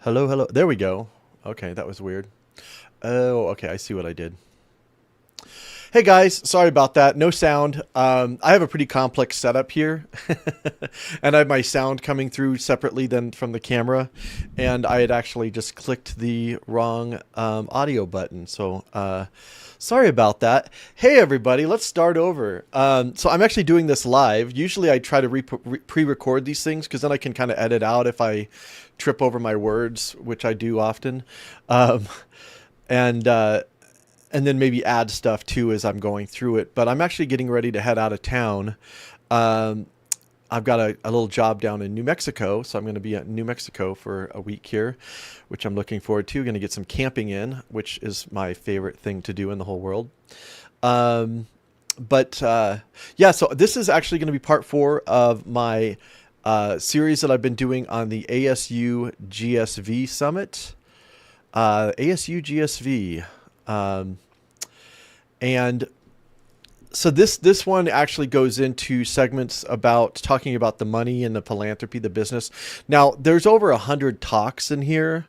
Hello, hello. There we go. Okay, that was weird. Oh, okay. I see what I did. Hey guys, sorry about that. No sound. I have a pretty complex setup here, and I have my sound coming through separately than from the camera, and I had actually just clicked the wrong audio button. So sorry about that. Hey everybody, let's start over. So I'm actually doing this live. Usually I try to pre-record these things because then I can kind of edit out if I trip over my words, which I do often. Um, and and then maybe add stuff too as I'm going through it. But I'm actually getting ready to head out of town. Um, I've got a little job down in New Mexico, so I'm going to be in New Mexico for a week here, which I'm looking forward to. Going to get some camping in, which is my favorite thing to do in the whole world. Um, but yeah, so this is actually going to be part four of my series that I've been doing on the ASU GSV Summit. ASU GSV. Um, and so this one actually goes into segments about talking about the money and the philanthropy, the business. Now, there's over 100 talks in here,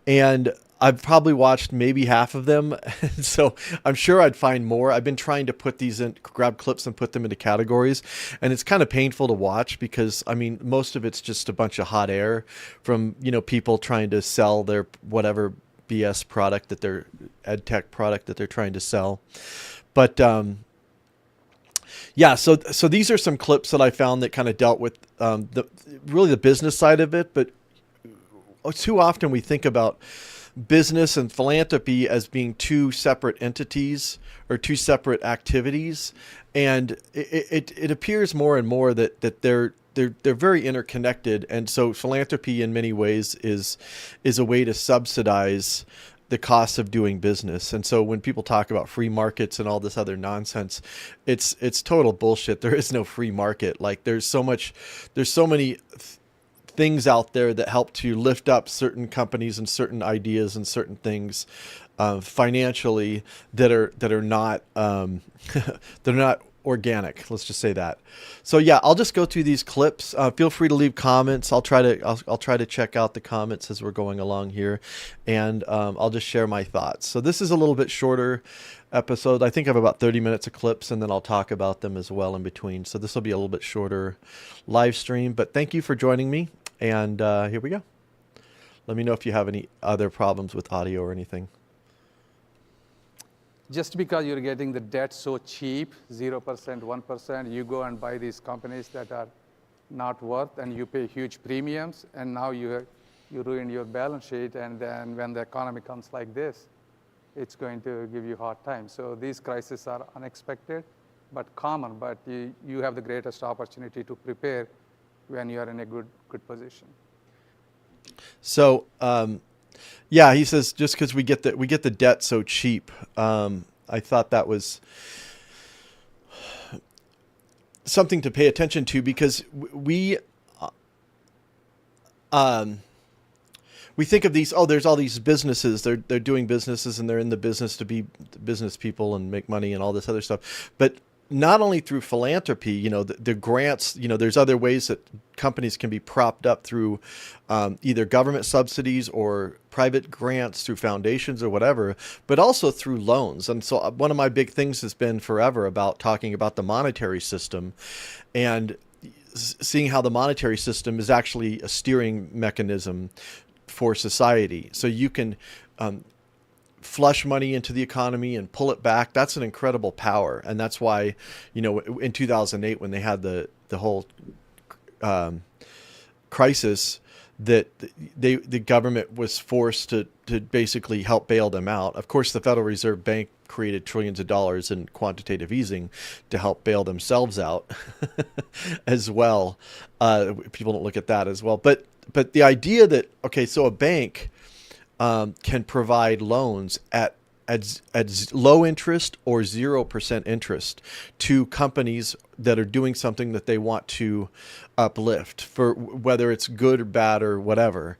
and I've probably watched maybe half of them. So I'm sure I'd find more. I've been trying to put these in, grab clips and put them into categories. And it's kind of painful to watch because, I mean, most of it's just a bunch of hot air from, people trying to sell their whatever BS product that their ed tech product that they're trying to sell. But yeah, so these are some clips that I found that kind of dealt with the business side of it. But too often we think about business and philanthropy as being two separate entities or two separate activities, and it appears more and more that they're very interconnected. And so philanthropy in many ways is a way to subsidize the cost of doing business. And so when people talk about free markets and all this other nonsense, it's total bullshit. There is no free market. Like there's so many things out there that help to lift up certain companies and certain ideas and certain things financially that are not they're not organic. Let's just say that. So yeah, I'll just go through these clips. Feel free to leave comments. I'll try to check out the comments as we're going along here, and I'll just share my thoughts. So this is a little bit shorter episode. I think I have about 30 minutes of clips, and then I'll talk about them as well in between. So this will be a little bit shorter live stream. But thank you for joining me, and here we go. Let me know if you have any other problems with audio or anything. Just because you're getting the debt so cheap, 0%, 1%, you go and buy these companies that are not worth, and you pay huge premiums, and now you ruin your balance sheet, and then when the economy comes like this, it's going to give you a hard time. So these crises are unexpected, but common, but you have the greatest opportunity to prepare when you are in a good position. So yeah, he says just because we get the debt so cheap. I thought that was something to pay attention to because we think of these. Oh, there's all these businesses. They're doing businesses and they're in the business to be business people and make money and all this other stuff. But not only through philanthropy, the grants, there's other ways that companies can be propped up through either government subsidies or private grants through foundations or whatever, but also through loans. And so one of my big things has been forever about talking about the monetary system and seeing how the monetary system is actually a steering mechanism for society. So you can flush money into the economy and pull it back. That's an incredible power. And that's why, in 2008, when they had the whole crisis, that the government was forced to basically help bail them out. Of course, the Federal Reserve Bank created trillions of dollars in quantitative easing to help bail themselves out as well. People don't look at that as well. But the idea that, okay, so a bank can provide loans at low interest or 0% interest to companies that are doing something that they want to uplift, for whether it's good or bad or whatever.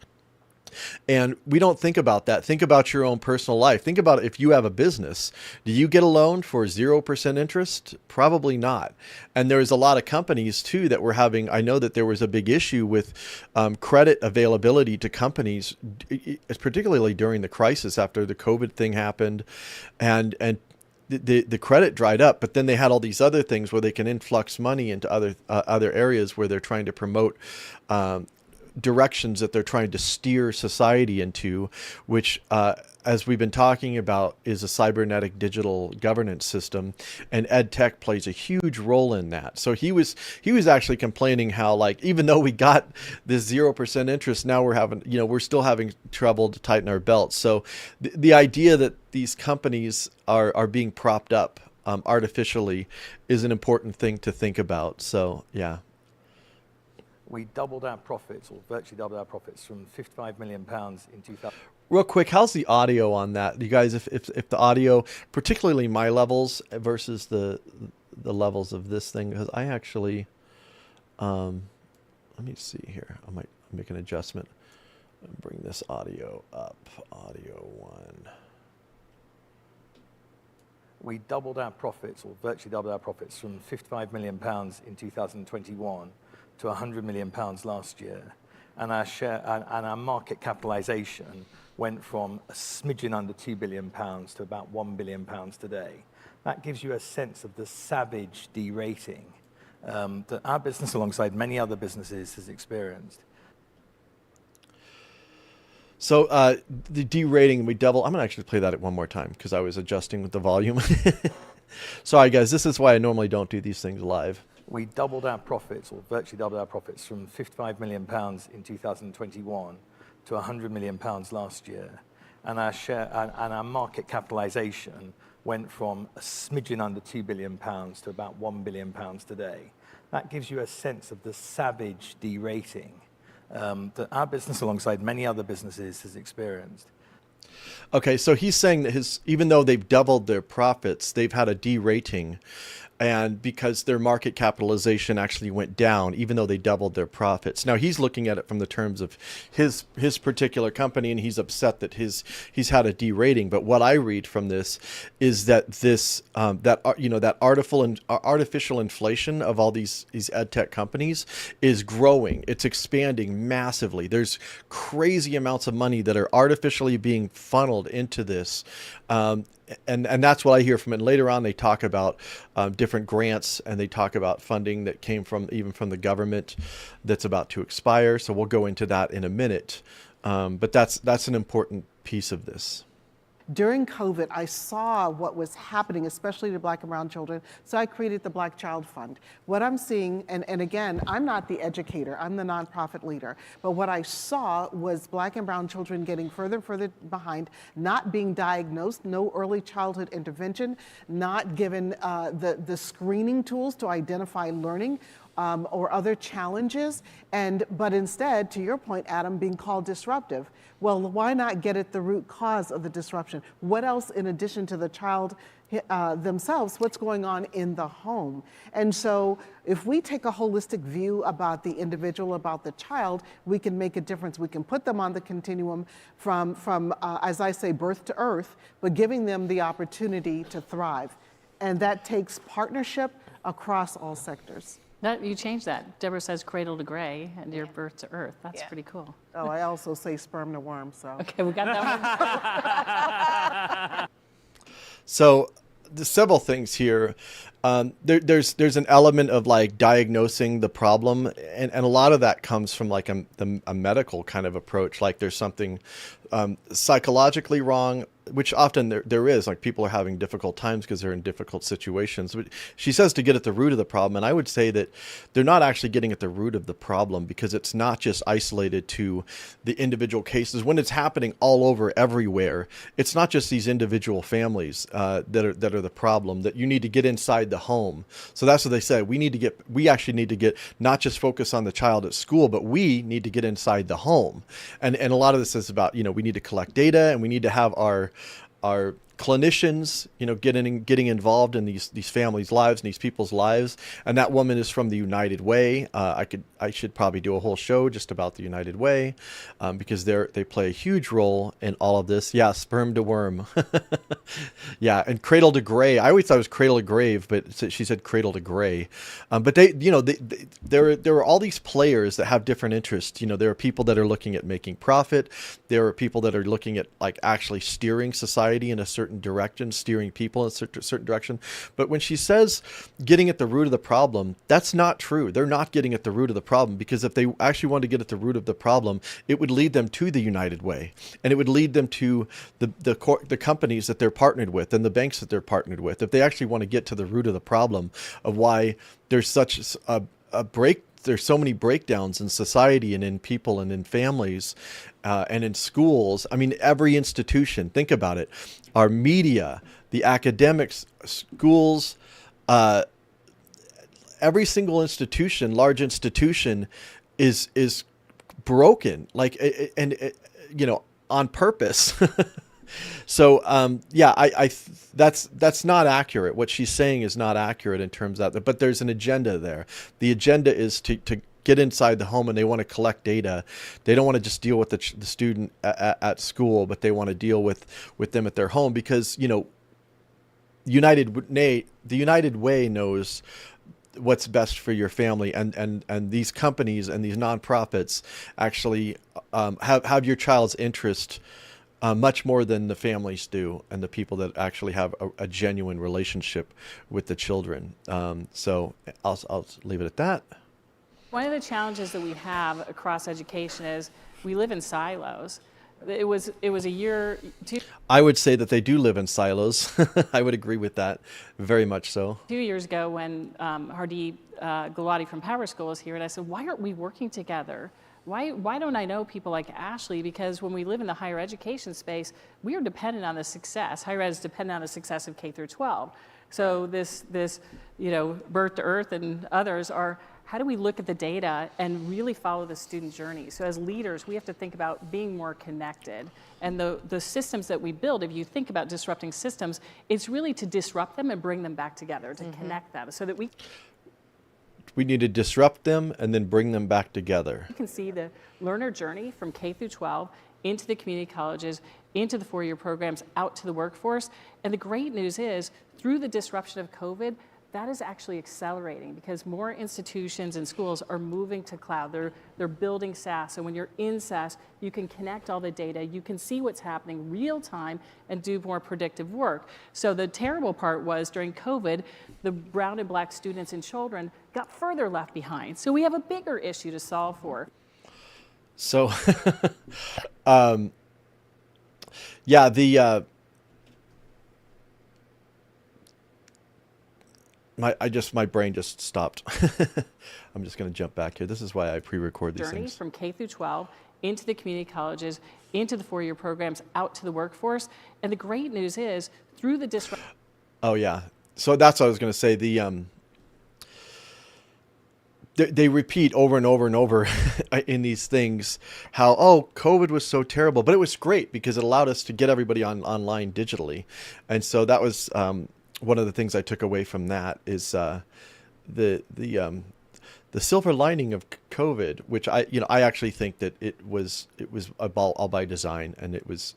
And we don't think about that. Think about your own personal life. Think about if you have a business. Do you get a loan for 0% interest? Probably not. And there's a lot of companies too that were having, I know that there was a big issue with credit availability to companies, particularly during the crisis after the COVID thing happened. And the credit dried up, but then they had all these other things where they can influx money into other areas where they're trying to promote directions that they're trying to steer society into, which, as we've been talking about, is a cybernetic digital governance system, and ed tech plays a huge role in that. So he was actually complaining how, like, even though we got this 0% interest, now we're still having trouble to tighten our belts. So the idea that these companies are being propped up artificially is an important thing to think about. So yeah. We doubled our profits, or virtually doubled our profits, from £55 million in 2000. Real quick, how's the audio on that? You guys, if the audio, particularly my levels versus the levels of this thing, because I actually, let me see here. I might make an adjustment and bring this audio up. Audio 1. We doubled our profits, or virtually doubled our profits, from £55 million in 2021 to £100 million last year. And our share and our market capitalization went from a smidgen under £2 billion to about £1 billion today. That gives you a sense of the savage derating that our business, alongside many other businesses, has experienced. So the derating, we double. I'm going to actually play that one more time because I was adjusting with the volume. Sorry, guys. This is why I normally don't do these things live. We doubled our profits, or virtually doubled our profits, from £55 million in 2021 to £100 million last year. And our share and our market capitalization went from a smidgen under £2 billion to about £1 billion today. That gives you a sense of the savage derating that our business, alongside many other businesses, has experienced. Okay, so he's saying that even though they've doubled their profits, they've had a derating, and because their market capitalization actually went down, even though they doubled their profits. Now he's looking at it from the terms of his particular company, and he's upset that he's had a derating. But what I read from this is that that artificial inflation of all these ed tech companies is growing. It's expanding massively. There's crazy amounts of money that are artificially being funneled into this. And that's what I hear from it. And later on, they talk about different grants, and they talk about funding that came from the government that's about to expire. So we'll go into that in a minute. But that's an important piece of this. During COVID, I saw what was happening, especially to Black and brown children, so I created the Black Child Fund. What I'm seeing, and again, I'm not the educator, I'm the nonprofit leader, but what I saw was Black and brown children getting further and further behind, not being diagnosed, no early childhood intervention, not given the screening tools to identify learning, or other challenges, but instead, to your point, Adam, being called disruptive. Well, why not get at the root cause of the disruption? What else, in addition to the child themselves, what's going on in the home? And so if we take a holistic view about the individual, about the child, we can make a difference. We can put them on the continuum from as I say, birth to earth, but giving them the opportunity to thrive. And that takes partnership across all sectors. You changed that. Deborah says cradle to gray and your birth to earth. That's pretty cool. Oh, I also say sperm to worm, so. Okay, we got that one. So there's several things here. There's an element of like diagnosing the problem, and a lot of that comes from like a medical kind of approach. Like there's something psychologically wrong, which often there is, like people are having difficult times because they're in difficult situations. But she says to get at the root of the problem, and I would say that they're not actually getting at the root of the problem, because it's not just isolated to the individual cases. When it's happening all over everywhere, it's not just these individual families that are the problem, that you need to get inside the home. So that's what they said. We actually need to get not just focus on the child at school, but we need to get inside the home. And a lot of this is about, we need to collect data, and we need to have our clinicians, getting involved in these families' lives and these people's lives. And that woman is from the United Way. I should probably do a whole show just about the United Way, because they play a huge role in all of this. Yeah, sperm to worm. Yeah, and cradle to gray. I always thought it was cradle to grave, but she said cradle to gray. But there are all these players that have different interests. There are people that are looking at making profit. There are people that are looking at like actually steering society in a certain direction, steering people in a certain direction. But when she says getting at the root of the problem, that's not true. They're not getting at the root of the problem, because if they actually wanted to get at the root of the problem, it would lead them to the United Way, and it would lead them to the companies that they're partnered with and the banks that they're partnered with. If they actually want to get to the root of the problem of why there's such there's so many breakdowns in society and in people and in families and in schools. I mean, every institution, think about it, our media, the academics, schools, every single institution, large institution is broken, on purpose. So, that's not accurate. What she's saying is not accurate in terms of that, but there's an agenda there. The agenda is to get inside the home, and they want to collect data. They don't want to just deal with the student at school, but they want to deal with them at their home, because, the United Way knows what's best for your family, and these companies and these nonprofits actually have your child's interest much more than the families do, and the people that actually have a genuine relationship with the children. So I'll leave it at that. One of the challenges that we have across education is we live in silos. It was a year, 2 I would say that they do live in silos. I would agree with that, very much so. years ago when Hardeep Gulati from Power School was here, and I said, why aren't we working together? Why don't I know people like Ashley? Because when we live in the higher education space, we are dependent on the success. Higher ed is dependent on the success of K through 12. So this Birth to Earth and others are, how do we look at the data and really follow the student journey? So as leaders, we have to think about being more connected. And the systems that we build, if you think about disrupting systems, it's really to disrupt them and bring them back together, to connect them, so that we need to disrupt them and then bring them back together. You can see the learner journey from K through 12 into the community colleges, into the 4-year programs, out to the workforce. And the great news is, through the disruption of COVID, that is actually accelerating, because more institutions and schools are moving to cloud. They're building SaaS. So when you're in SaaS, you can connect all the data. You can see what's happening real time and do more predictive work. So the terrible part was, during COVID, the brown and black students and children got further left behind. So we have a bigger issue to solve for. So, my brain just stopped. I'm just going to jump back here. This is why I pre-record these Journey things. from K through 12 into the community colleges, into the 4-year programs, out to the workforce. And the great news is, through the disruption. Oh yeah. So that's what I was going to say. They repeat over and over and over in these things how, COVID was so terrible, but it was great because it allowed us to get everybody online digitally. And so that was one of the things I took away from that is the silver lining of COVID, which I actually think that it was all by design, and it was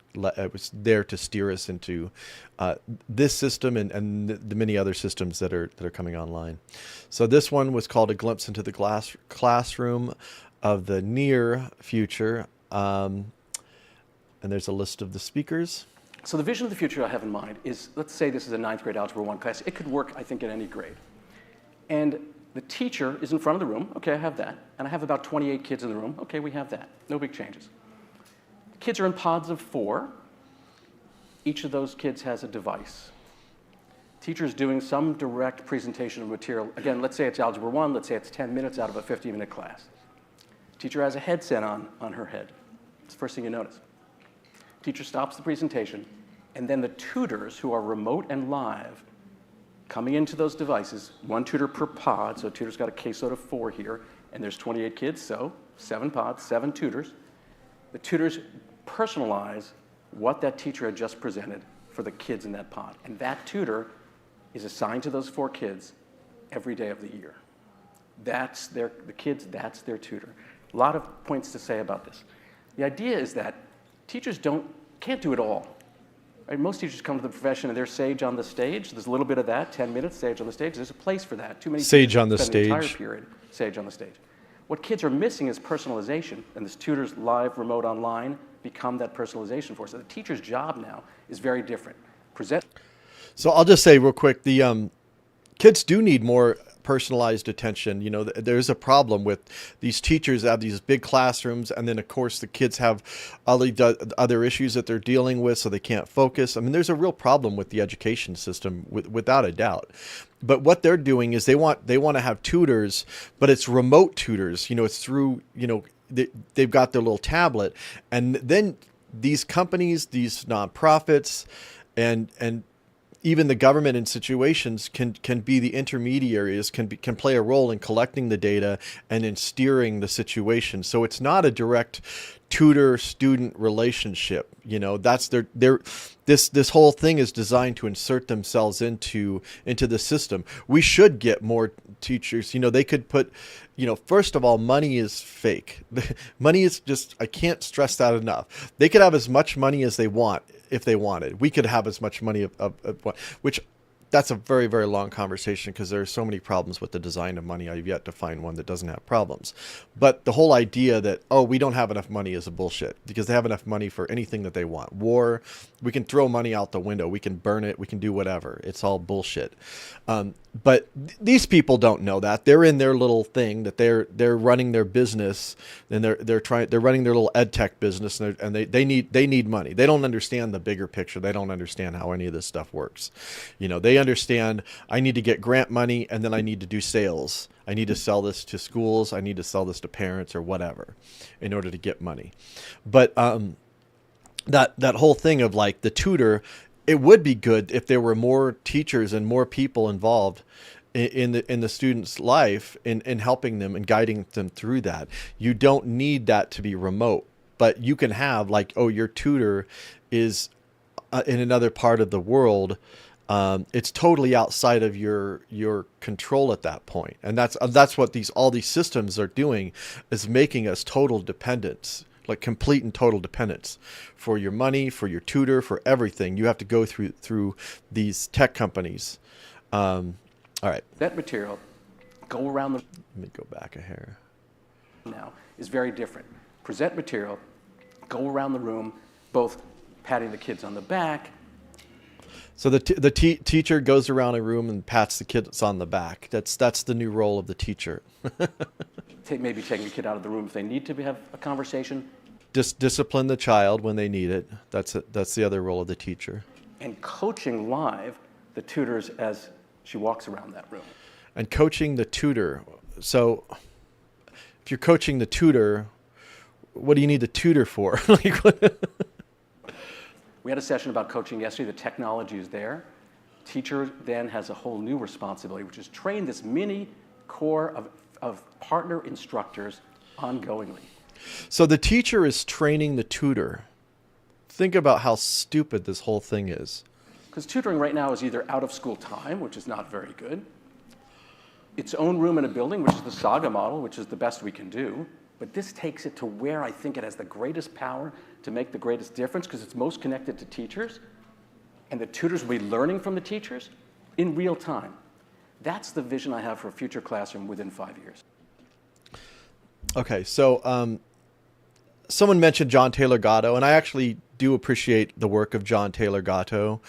there to steer us into this system and the many other systems that are coming online. So this one was called A Glimpse into the Classroom of the Near Future, and there's a list of the speakers. So the vision of the future I have in mind is, let's say this is a 9th grade Algebra 1 class. It could work, I think, at any grade. And the teacher is in front of the room. Okay, I have that. And I have about 28 kids in the room. Okay, we have that. No big changes. The kids are in pods of 4. Each of those kids has a device. Teacher is doing some direct presentation of material. Again, let's say it's Algebra 1. Let's say it's 10 minutes out of a 50-minute class. Teacher has a headset on her head. It's the first thing you notice. Teacher stops the presentation, and then the tutors, who are remote and live, coming into those devices, 1 tutor per pod, so a tutor's got a caseload of 4 here, and there's 28 kids, so 7 pods, 7 tutors. The tutors personalize what that teacher had just presented for the kids in that pod. And that tutor is assigned to those 4 kids every day of the year. That's the kids, that's their tutor. A lot of points to say about this. The idea is that teachers can't do it all. Right? Most teachers come to the profession and they're sage on the stage. There's a little bit of that, 10 minutes, sage on the stage. There's a place for that. Too many Sage on the spend the entire stage. period sage on the stage. What kids are missing is personalization, and this tutor's live, remote, online become that personalization for us. So the teacher's job now is very different. So I'll just say real quick, the kids do need more personalized attention. You know, there's a problem with these teachers have these big classrooms, and then of course the kids have other issues that they're dealing with, so they can't focus. I mean, there's a real problem with the education system, without a doubt. But what they're doing is they want to have tutors, but it's remote tutors. You know, it's through, you know, they've got their little tablet, and then these companies, these nonprofits, and even the government in situations can be the intermediaries, can play a role in collecting the data and in steering the situation. So it's not a direct tutor-student relationship. You know, that's this whole thing is designed to insert themselves into the system. We should get more teachers. You know, they could put, you know, first of all, money is fake. Money is just, I can't stress that enough. They could have as much money as they want if they wanted. We could have as much money which that's a very, very long conversation because there are so many problems with the design of money. I've yet to find one that doesn't have problems. But the whole idea that, oh, we don't have enough money is a bullshit, because they have enough money for anything that they want. War, we can throw money out the window. We can burn it. We can do whatever. It's all bullshit. But these people don't know that. They're in their little thing that they're running their business, and they're running their little ed tech business, and they need money. They don't understand the bigger picture. They don't understand how any of this stuff works. You know, they understand I need to get grant money, and then I need to do sales. I need to sell this to schools. I need to sell this to parents or whatever in order to get money. But that whole thing of like the tutor, it would be good if there were more teachers and more people involved in the student's life in helping them and guiding them through that. You don't need that to be remote, but you can have like, oh, your tutor is in another part of the world. It's totally outside of your control at that point. And that's what all these systems are doing, is making us total dependents, like complete and total dependence for your money, for your tutor, for everything. You have to go through these tech companies. All right. That material, go around the... Let me go back a hair. ...now is very different. Present material, go around the room, both patting the kids on the back. So the teacher goes around a room and pats the kids on the back. That's the new role of the teacher. Maybe taking a kid out of the room if they need to have a conversation. Discipline the child when they need it. That's the other role of the teacher. And coaching live the tutors as she walks around that room. And coaching the tutor. So if you're coaching the tutor, what do you need the tutor for? We had a session about coaching yesterday. The technology is there. Teacher then has a whole new responsibility, which is train this mini core of partner instructors ongoingly. So the teacher is training the tutor. Think about how stupid this whole thing is. Because tutoring right now is either out of school time, which is not very good, its own room in a building, which is the Saga model, which is the best we can do. But this takes it to where I think it has the greatest power to make the greatest difference, because it's most connected to teachers, and the tutors will be learning from the teachers in real time. That's the vision I have for a future classroom within 5 years. Okay, so someone mentioned John Taylor Gatto, and I actually do appreciate the work of John Taylor Gatto.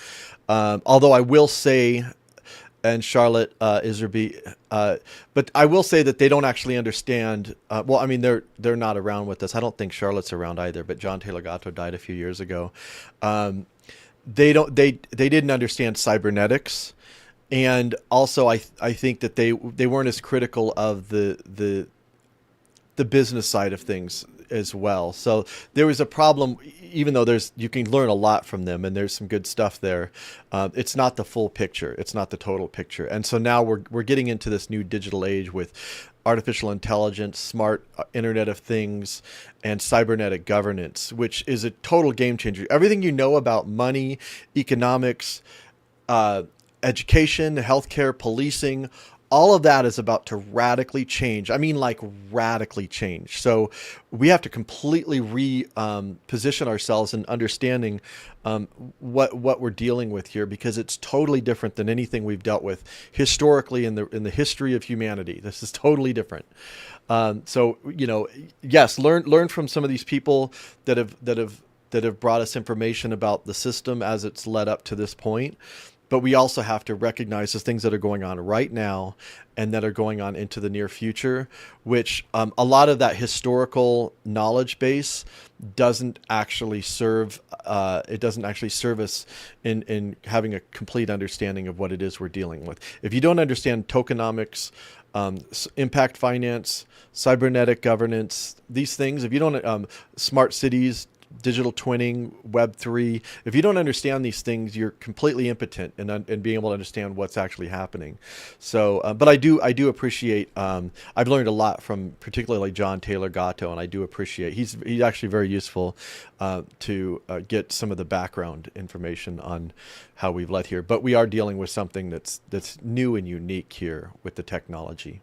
Although I will say, and Charlotte Iserby, but I will say that they don't actually understand. Well, I mean, they're not around with us. I don't think Charlotte's around either. But John Taylor Gatto died a few years ago. They didn't understand cybernetics, and also I think that they weren't as critical of the business side of things. as well. So there was a problem, even though you can learn a lot from them and there's some good stuff there. It's not the full picture. It's not the total picture. And so now we're getting into this new digital age with artificial intelligence, smart Internet of Things, and cybernetic governance, which is a total game changer. Everything you know about money, economics, education, healthcare, policing, all of that is about to radically change. I mean, like radically change. So we have to completely position ourselves in understanding what we're dealing with here, because it's totally different than anything we've dealt with historically in the history of humanity. This is totally different. So yes, learn from some of these people that have brought us information about the system as it's led up to this point. But we also have to recognize the things that are going on right now and that are going on into the near future, which a lot of that historical knowledge base doesn't actually serve. It doesn't actually serve us in having a complete understanding of what it is we're dealing with. If you don't understand tokenomics, impact finance, cybernetic governance, these things, if you don't, smart cities, digital twinning, Web3. If you don't understand these things, you're completely impotent in being able to understand what's actually happening. So, but I do appreciate. I've learned a lot from particularly John Taylor Gatto, and I do appreciate. He's actually very useful to get some of the background information on how we've led here. But we are dealing with something that's new and unique here with the technology.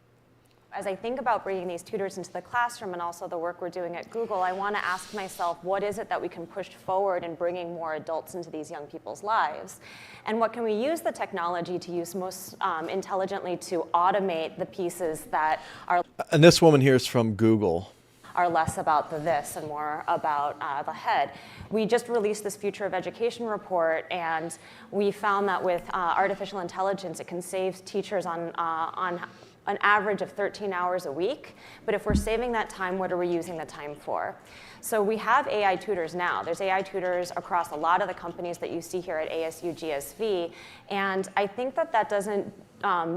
As I think about bringing these tutors into the classroom and also the work we're doing at Google, I want to ask myself, what is it that we can push forward in bringing more adults into these young people's lives? And what can we use the technology to use most intelligently to automate the pieces that are... And this woman here is from Google. Are less about the this and more about the head. We just released this Future of Education report, and we found that with artificial intelligence, it can save teachers on an average of 13 hours a week. But if we're saving that time, what are we using the time for? So we have AI tutors now. There's AI tutors across a lot of the companies that you see here at ASU+GSV. And I think that doesn't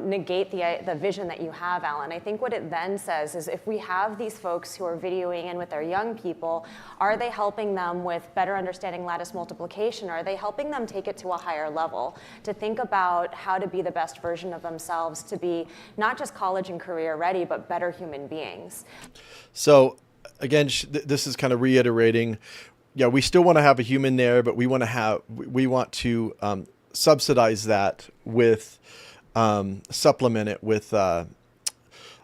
negate the vision that you have, Alan. I think what it then says is if we have these folks who are videoing in with their young people, are they helping them with better understanding lattice multiplication? Are they helping them take it to a higher level, to think about how to be the best version of themselves, to be not just college and career ready, but better human beings? So again, this is kind of reiterating, yeah, we still want to have a human there, but we want to subsidize that with supplement it with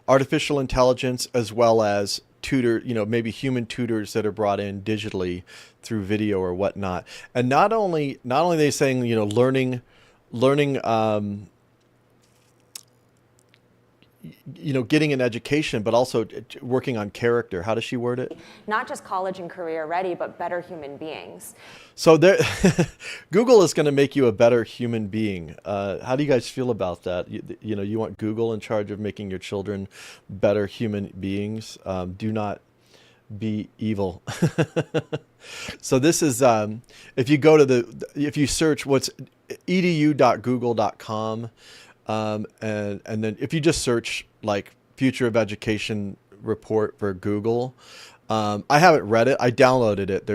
artificial intelligence, as well as maybe human tutors that are brought in digitally through video or whatnot. And not only are they saying, learning getting an education, but also working on character. How does she word it? Not just college and career ready, but better human beings. So Google is going to make you a better human being. How do you guys feel about that? You want Google in charge of making your children better human beings. Do not be evil. So this is, if you search what's edu.google.com, and then if you just search like Future of Education report for Google, I haven't read it. I downloaded it.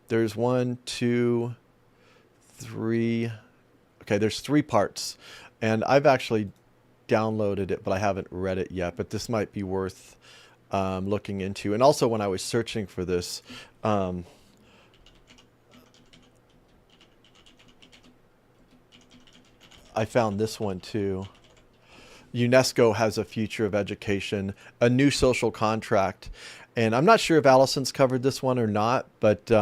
There's 1, 2, 3. Okay, there's 3 parts, and I've actually downloaded it, but I haven't read it yet. But this might be worth looking into. And also, when I was searching for this, I found this one too. UNESCO has a Future of Education, a new social contract. And I'm not sure if Allison's covered this one or not, but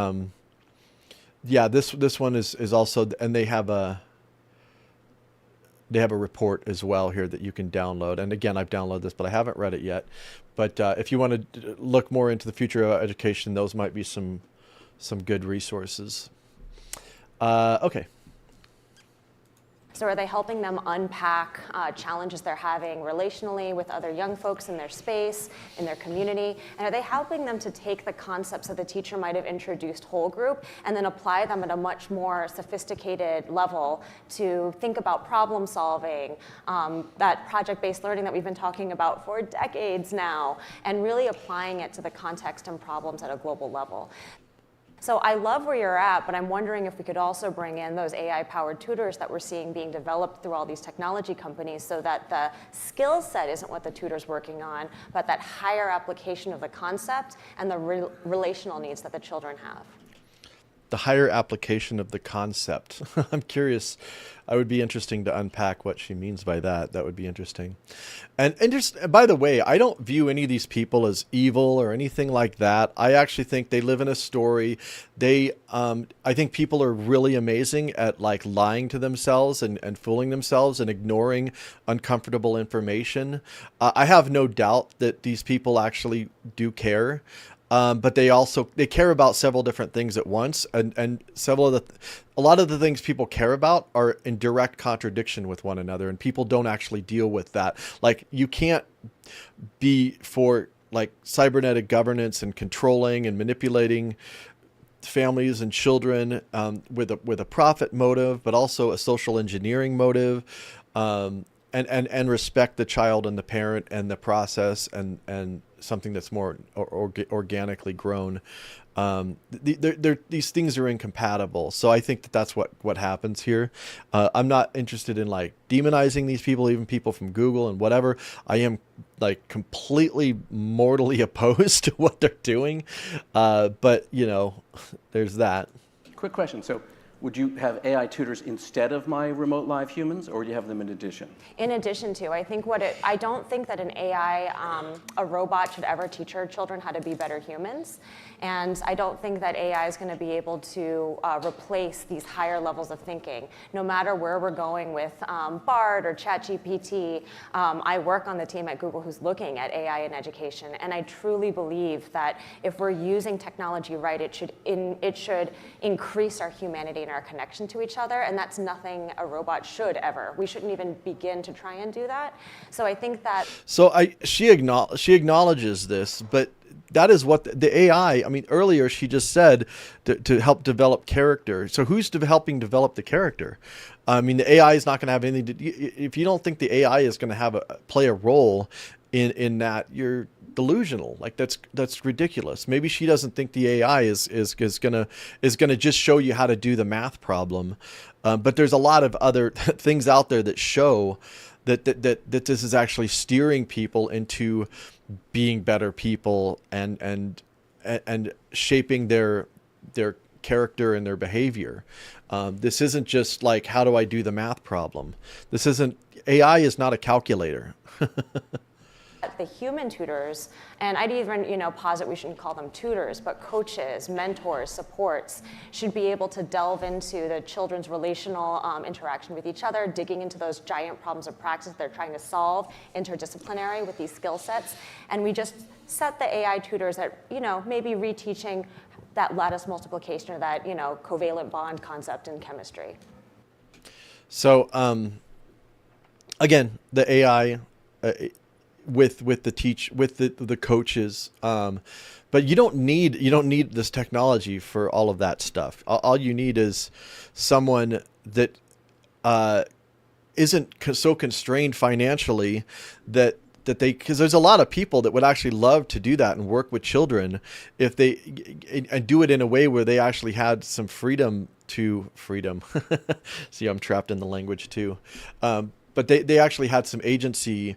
yeah, this one is also, and they have a report as well here that you can download. And again, I've downloaded this, but I haven't read it yet. But if you want to look more into the Future of Education, those might be some good resources. Okay. So are they helping them unpack challenges they're having relationally with other young folks in their space, in their community? And are they helping them to take the concepts that the teacher might have introduced whole group and then apply them at a much more sophisticated level to think about problem solving, that project-based learning that we've been talking about for decades now, and really applying it to the context and problems at a global level? So I love where you're at, but I'm wondering if we could also bring in those AI-powered tutors that we're seeing being developed through all these technology companies so that the skill set isn't what the tutor's working on, but that higher application of the concept and the relational needs that the children have. The higher application of the concept. I'm curious. I would be interesting to unpack what she means by that. That would be interesting. And just, by the way, I don't view any of these people as evil or anything like that. I actually think they live in a story. I think people are really amazing at like lying to themselves and fooling themselves and ignoring uncomfortable information. I have no doubt that these people actually do care. But they care about several different things at once, and a lot of the things people care about are in direct contradiction with one another, and people don't actually deal with that. Like, you can't be for like cybernetic governance and controlling and manipulating families and children with a profit motive, but also a social engineering motive. And respect the child and the parent and the process and something that's more organically grown. These things are incompatible. So I think that's what happens here. I'm not interested in like demonizing these people, even people from Google and whatever. I am like completely mortally opposed to what they're doing. But you know, there's that. Quick question. So would you have AI tutors instead of my remote live humans, or do you have them in addition? In addition to, I think I don't think that an AI, a robot should ever teach our children how to be better humans. And I don't think that AI is going to be able to replace these higher levels of thinking. No matter where we're going with BARD or ChatGPT, I work on the team at Google who's looking at AI in education. And I truly believe that if we're using technology right, it should increase our humanity and our connection to each other. And that's nothing a robot should ever. We shouldn't even begin to try and do that. So I think that... So she acknowledges this, but that is what the AI, I mean, earlier she just said to help develop character. So who's helping develop the character? I mean, the AI is not going to have anything to, if you don't think the AI is going to play a role in that, you're delusional. Like that's ridiculous. Maybe she doesn't think the AI is going to just show you how to do the math problem. But there's a lot of other things out there that show that this is actually steering people into being better people and shaping their character and their behavior. This isn't just like, how do I do the math problem? AI is not a calculator. The human tutors, and I'd even posit we shouldn't call them tutors, but coaches, mentors, supports, should be able to delve into the children's relational interaction with each other, digging into those giant problems of practice they're trying to solve, interdisciplinary with these skill sets. And we just set the AI tutors at maybe reteaching that lattice multiplication or that covalent bond concept in chemistry. So again, the AI with the coaches, but you don't need this technology for all of that stuff. All you need is someone that isn't so constrained financially that because there's a lot of people that would actually love to do that and work with children if they and do it in a way where they actually had some freedom. See, I'm trapped in the language too. But they actually had some agency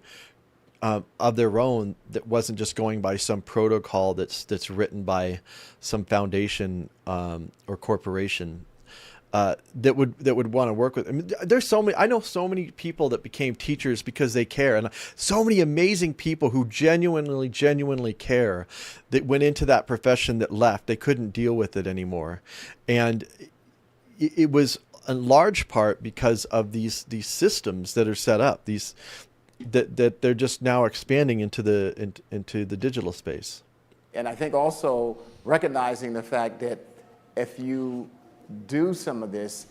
of their own that wasn't just going by some protocol that's written by some foundation or corporation that would want to work with. I mean, I know so many people that became teachers because they care, and so many amazing people who genuinely care that went into that profession that left. They couldn't deal with it anymore, and it was in large part because of these systems that are set up. That they're just now expanding into the digital space. And I think also recognizing the fact that if you do some of this,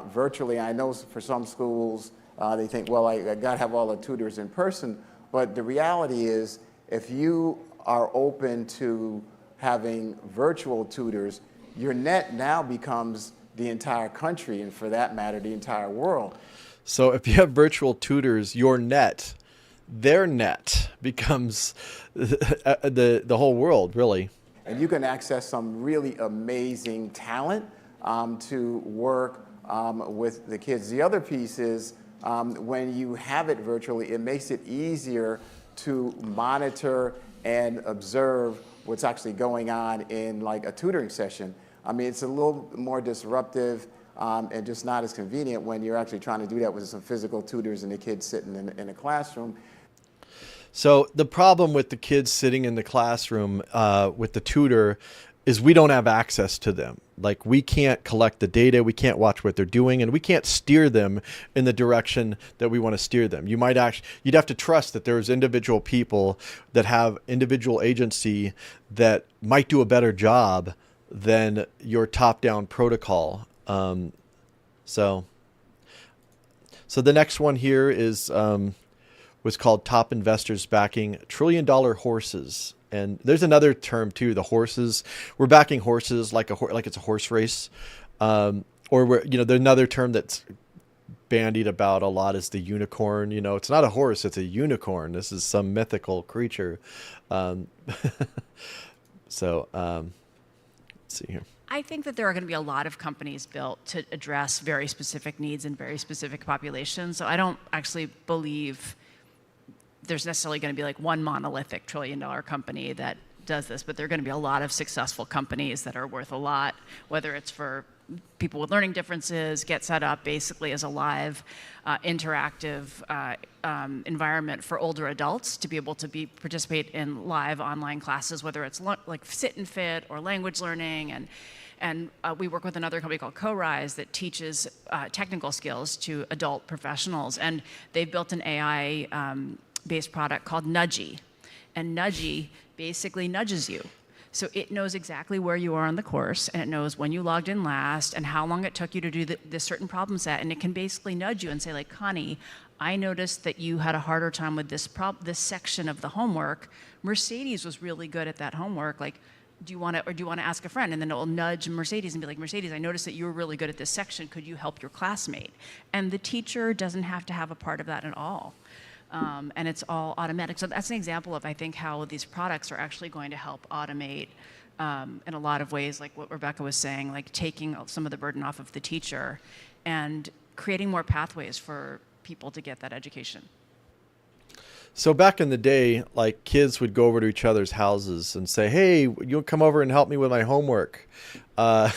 virtually. I know for some schools, they think, well, I got to have all the tutors in person. But the reality is, if you are open to having virtual tutors, your net now becomes the entire country, and for that matter, the entire world. So if you have virtual tutors, your net, their net becomes the whole world, really. And you can access some really amazing talent to work with the kids. The other piece is when you have it virtually, it makes it easier to monitor and observe what's actually going on in like a tutoring session. I mean, it's a little more disruptive and just not as convenient when you're actually trying to do that with some physical tutors and the kids sitting in a classroom. So the problem with the kids sitting in the classroom with the tutor is we don't have access to them. Like, we can't collect the data, we can't watch what they're doing, and we can't steer them in the direction that we want to steer them. You'd have to trust that there's individual people that have individual agency that might do a better job than your top-down protocol. So the next one here is was called Top Investors Backing $1 Trillion Horses. And there's another term too, the horses. We're backing horses like it's a horse race. Or there's another term that's bandied about a lot is the unicorn. It's not a horse, it's a unicorn. This is some mythical creature. Let's see here. I think that there are going to be a lot of companies built to address very specific needs and very specific populations. So I don't actually believe there's necessarily going to be like one monolithic $1 trillion company that does this, but there are going to be a lot of successful companies that are worth a lot, whether it's for people with learning differences, get set up basically as a live, interactive environment for older adults to be able to participate in live online classes, whether it's like Sit and Fit or language learning. And we work with another company called Co-Rise that teaches technical skills to adult professionals. And they've built an AI-based product called Nudgy. And Nudgy basically nudges you. So it knows exactly where you are on the course, and it knows when you logged in last and how long it took you to do this certain problem set. And it can basically nudge you and say, like, Connie, I noticed that you had a harder time with this section of the homework. Mercedes was really good at that homework. Like, do you want to ask a friend? And then it will nudge Mercedes and be like, Mercedes, I noticed that you were really good at this section. Could you help your classmate? And the teacher doesn't have to have a part of that at all. And it's all automatic. So that's an example of, I think, how these products are actually going to help automate in a lot of ways, like what Rebecca was saying, like taking some of the burden off of the teacher and creating more pathways for people to get that education. So back in the day, like, kids would go over to each other's houses and say, hey, you'll come over and help me with my homework. And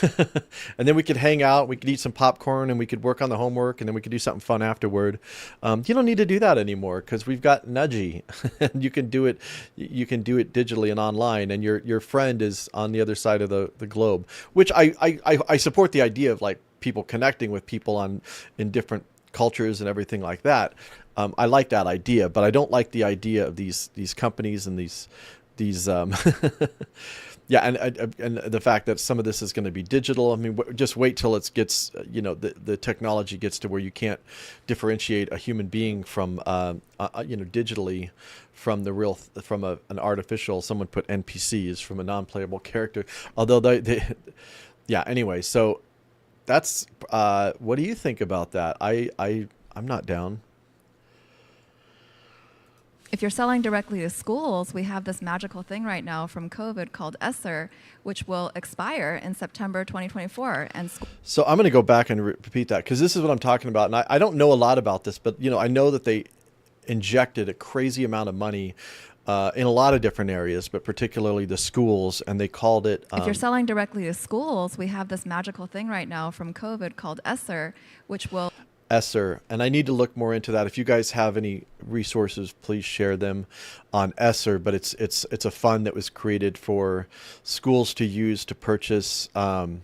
then we could hang out, we could eat some popcorn, and we could work on the homework, and then we could do something fun afterward. You don't need to do that anymore because we've got Nudgy. And you can do it digitally and online, and your friend is on the other side of the globe, which I support the idea of, like, people connecting with people in different cultures and everything like that. I like that idea, but I don't like the idea of these companies and these yeah, and the fact that some of this is going to be digital. I mean, just wait till it gets, the technology gets to where you can't differentiate a human being from, digitally from the real, from an artificial. Someone put NPCs from a non-playable character. Although yeah. Anyway, so that's what do you think about that? I'm not down. If you're selling directly to schools, we have this magical thing right now from COVID called ESSER, which will expire in September 2024. So I'm going to go back and repeat that because this is what I'm talking about. And I don't know a lot about this, but I know that they injected a crazy amount of money in a lot of different areas, but particularly the schools, and they called it... if you're selling directly to schools, we have this magical thing right now from COVID called ESSER, which will... ESSER, and I need to look more into that. If you guys have any resources, please share them on ESSER. But it's a fund that was created for schools to use to purchase, ed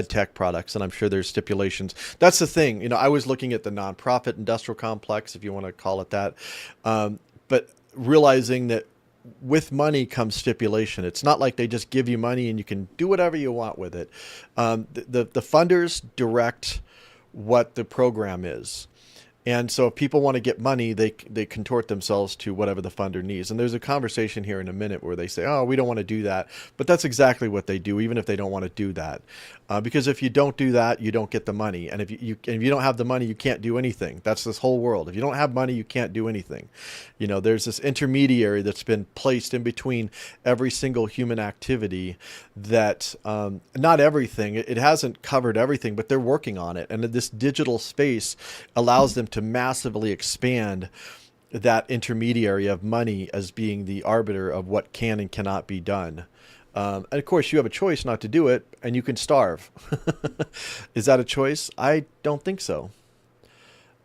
tech products, and I'm sure there's stipulations. That's the thing. I was looking at the nonprofit industrial complex, if you want to call it that, but realizing that with money comes stipulation. It's not like they just give you money and you can do whatever you want with it. The funders direct what the program is. And so if people want to get money, they contort themselves to whatever the funder needs. And there's a conversation here in a minute where they say, oh, we don't want to do that. But that's exactly what they do, even if they don't want to do that. Because if you don't do that, you don't get the money. And if you don't have the money, you can't do anything. That's this whole world. If you don't have money, you can't do anything. You know, there's this intermediary that's been placed in between every single human activity that, not everything, it hasn't covered everything, but they're working on it. And this digital space allows them to massively expand that intermediary of money as being the arbiter of what can and cannot be done. And of course, you have a choice not to do it, and you can starve. Is that a choice? I don't think so.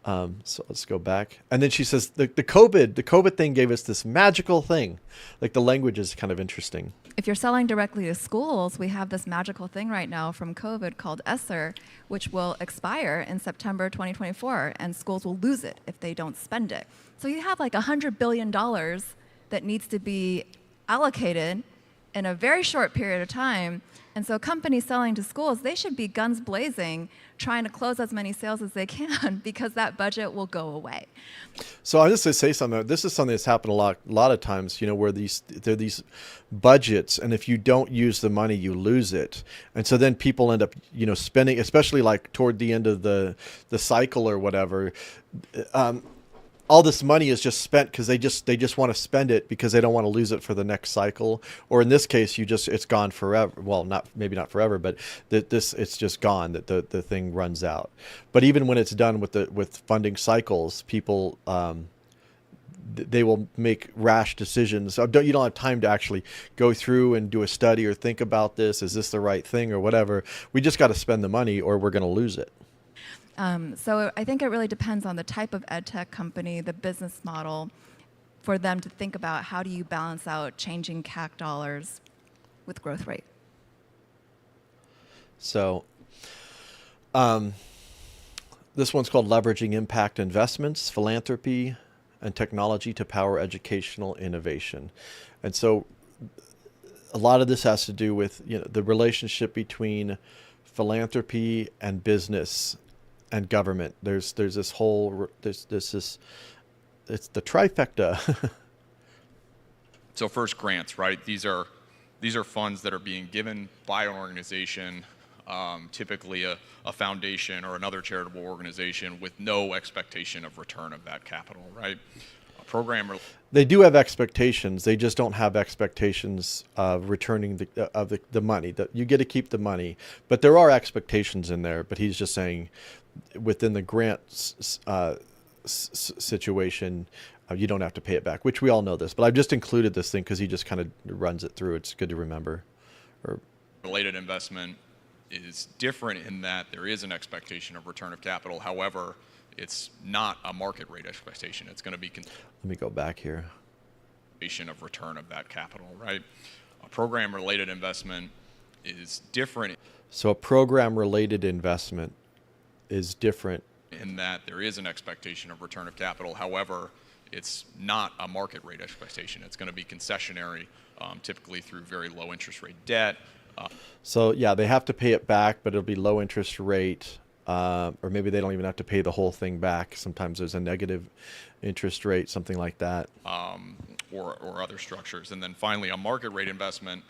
So let's go back. And then she says the COVID thing gave us this magical thing. Like the language is kind of interesting. If you're selling directly to schools, we have this magical thing right now from COVID called ESSER, which will expire in September 2024, and schools will lose it if they don't spend it. So you have like $100 billion that needs to be allocated in a very short period of time. And so companies selling to schools, they should be guns blazing, trying to close as many sales as they can because that budget will go away. So I'm just going to say something. This is something that's happened a lot of times, you know, where there are these budgets, and if you don't use the money, you lose it. And so then people end up, you know, spending, especially like toward the end of the cycle or whatever. All this money is just spent because they just want to spend it because they don't want to lose it for the next cycle. Or in this case, it's gone forever. Well, maybe not forever, but it's just gone. That the thing runs out. But even when it's done with funding cycles, people they will make rash decisions. So you don't have time to actually go through and do a study or think about this. Is this the right thing or whatever? We just got to spend the money or we're going to lose it. So I think it really depends on the type of ed tech company, the business model, for them to think about how do you balance out changing CAC dollars with growth rate. So this one's called Leveraging Impact Investments, Philanthropy, and Technology to Power Educational Innovation. And so a lot of this has to do with, you know, the relationship between philanthropy and business and government. There's this whole, it's the trifecta. So first, grants, right? These are funds that are being given by an organization, typically a foundation or another charitable organization, with no expectation of return of that capital, right? A program. They do have expectations. They just don't have expectations of returning the money. That you get to keep the money, but there are expectations in there. But he's just saying, within the grant situation, you don't have to pay it back, which we all know this. But I've just included this thing because he just kind of runs it through. It's good to remember. Related investment is different in that there is an expectation of return of capital. However, it's not a market rate expectation. It's going to be. Let me go back here. Of return of that capital, right? A program-related investment is different. So a program-related investment is different in that there is an expectation of return of capital. However, it's not a market rate expectation. It's going to be concessionary, typically through very low interest rate debt. So yeah, they have to pay it back, but it'll be low interest rate, or maybe they don't even have to pay the whole thing back. Sometimes there's a negative interest rate, something like that. Or other structures. And then finally, a market rate investment,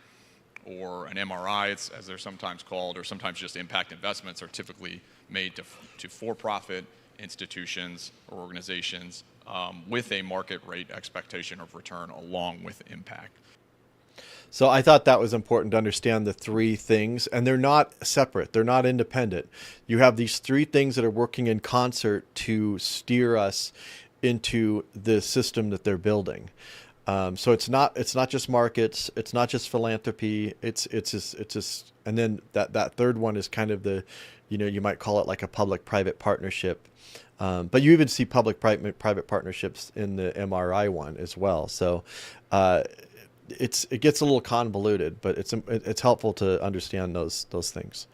or an MRI, as they're sometimes called, or sometimes just impact investments, are typically made to for-profit institutions or organizations with a market rate expectation of return along with impact. So I thought that was important to understand the three things, and they're not separate. They're not independent. You have these three things that are working in concert to steer us into the system that they're building. So it's not just markets, it's not just philanthropy, it's just, and then that third one is kind of the, you know, you might call it like a public-private partnership. But you even see public-private partnerships in the MRI one as well. So it gets a little convoluted, but it's helpful to understand those things.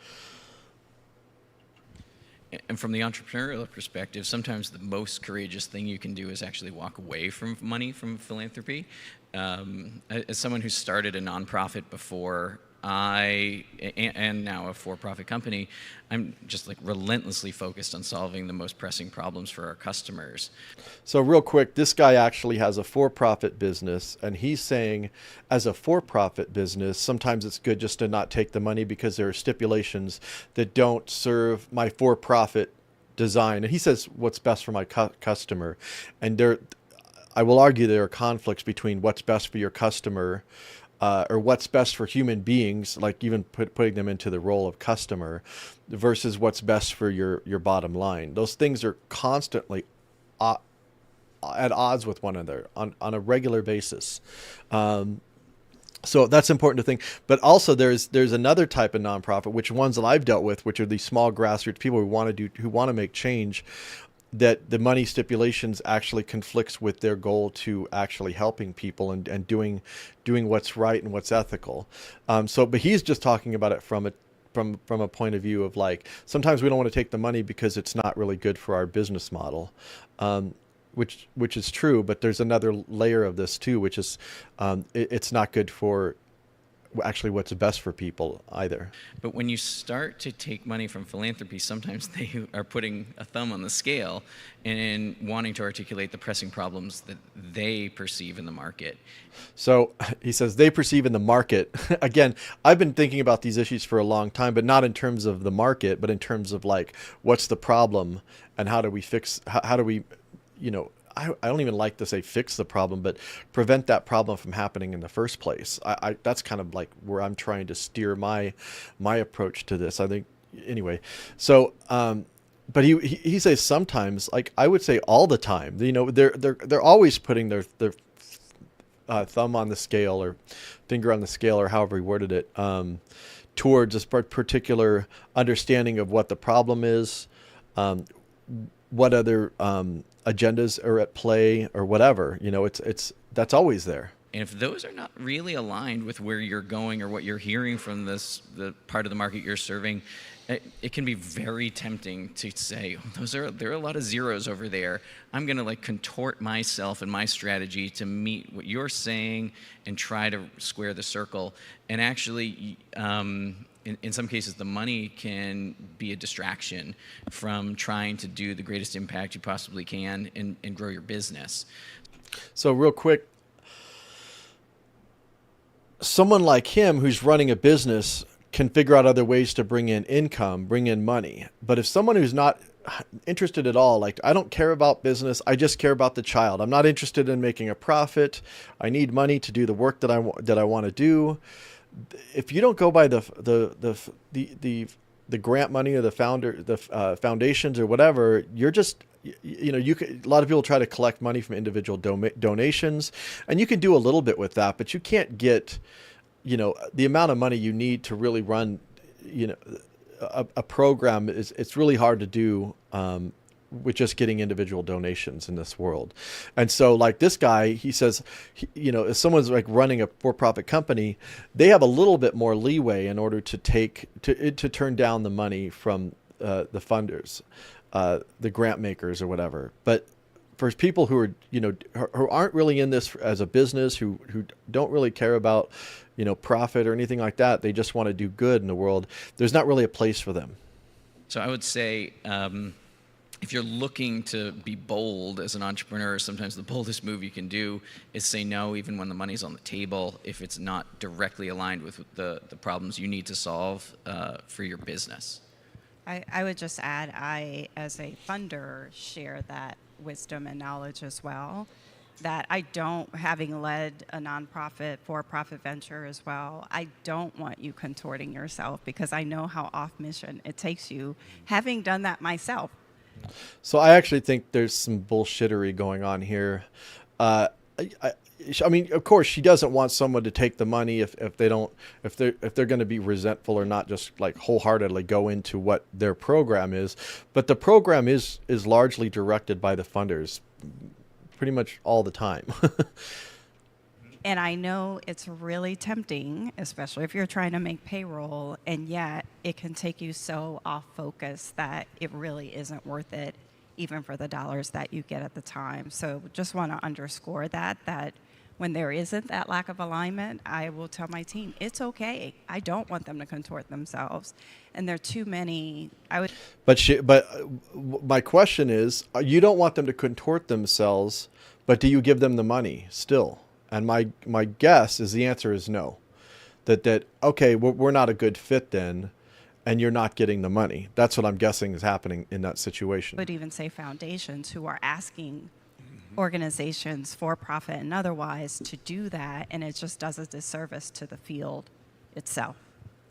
And from the entrepreneurial perspective, sometimes the most courageous thing you can do is actually walk away from money from philanthropy. As someone who started a nonprofit before, and now a for-profit company, I'm just like relentlessly focused on solving the most pressing problems for our customers. So real quick, this guy actually has a for-profit business, and he's saying as a for-profit business, sometimes it's good just to not take the money because there are stipulations that don't serve my for-profit design. And he says what's best for my customer. And I will argue there are conflicts between what's best for your customer or what's best for human beings, like even putting them into the role of customer, versus what's best for your bottom line. Those things are constantly at odds with one another on a regular basis. So that's important to think. But also there's another type of nonprofit, which ones that I've dealt with, which are these small grassroots people who want to make change, that the money stipulations actually conflicts with their goal to actually helping people and doing what's right and what's ethical. But he's just talking about it from a point of view of like, sometimes we don't want to take the money because it's not really good for our business model, which is true. But there's another layer of this too, which is it's not good for actually what's best for people either. But when you start to take money from philanthropy, sometimes they are putting a thumb on the scale and wanting to articulate the pressing problems that they perceive in the market. So he says they perceive in the market. Again, I've been thinking about these issues for a long time, but not in terms of the market, but in terms of like, what's the problem and how do we fix, how do we, I don't even like to say fix the problem, but prevent that problem from happening in the first place. That's kind of like where I'm trying to steer my approach to this, I think, anyway. So, but he says sometimes, like I would say all the time, they're always putting their thumb on the scale or finger on the scale or however he worded it, towards a particular understanding of what the problem is, what other agendas are at play or whatever. That's always there. And if those are not really aligned with where you're going or what you're hearing from the part of the market you're serving, it can be very tempting to say, there are a lot of zeros over there. I'm going to like contort myself and my strategy to meet what you're saying and try to square the circle. And actually, in some cases, the money can be a distraction from trying to do the greatest impact you possibly can and grow your business. So real quick, someone like him who's running a business can figure out other ways to bring in income, bring in money. But if someone who's not interested at all, like I don't care about business, I just care about the child. I'm not interested in making a profit. I need money to do the work that I want to do. If you don't go by the grant money or the foundations or whatever, you're just, a lot of people try to collect money from individual donations, and you can do a little bit with that, but you can't get, the amount of money you need to really run, a program it's really hard to do, with just getting individual donations in this world. And so like this guy, he says, if someone's like running a for-profit company, they have a little bit more leeway in order to turn down the money from the funders, the grant makers or whatever. But for people who are, who aren't really in this as a business, who don't really care about, profit or anything like that, they just want to do good in the world, there's not really a place for them. So I would say, if you're looking to be bold as an entrepreneur, sometimes the boldest move you can do is say no even when the money's on the table, if it's not directly aligned with the problems you need to solve for your business. I would just add, I, as a funder, share that wisdom and knowledge as well, that having led a nonprofit, for-profit venture as well, I don't want you contorting yourself because I know how off mission it takes you, having done that myself. So I actually think there's some bullshittery going on here. I mean, of course, she doesn't want someone to take the money if they're going to be resentful or not just like wholeheartedly go into what their program is. But the program is largely directed by the funders, pretty much all the time. And I know it's really tempting, especially if you're trying to make payroll, and yet it can take you so off focus that it really isn't worth it, even for the dollars that you get at the time. So just want to underscore that when there isn't that lack of alignment, I will tell my team, it's okay. I don't want them to contort themselves. And there are too many, But my question is, you don't want them to contort themselves, but do you give them the money still? And my guess is the answer is no. That okay, we're not a good fit then, and you're not getting the money. That's what I'm guessing is happening in that situation. I would even say foundations who are asking organizations, for-profit and otherwise, to do that, and it just does a disservice to the field itself.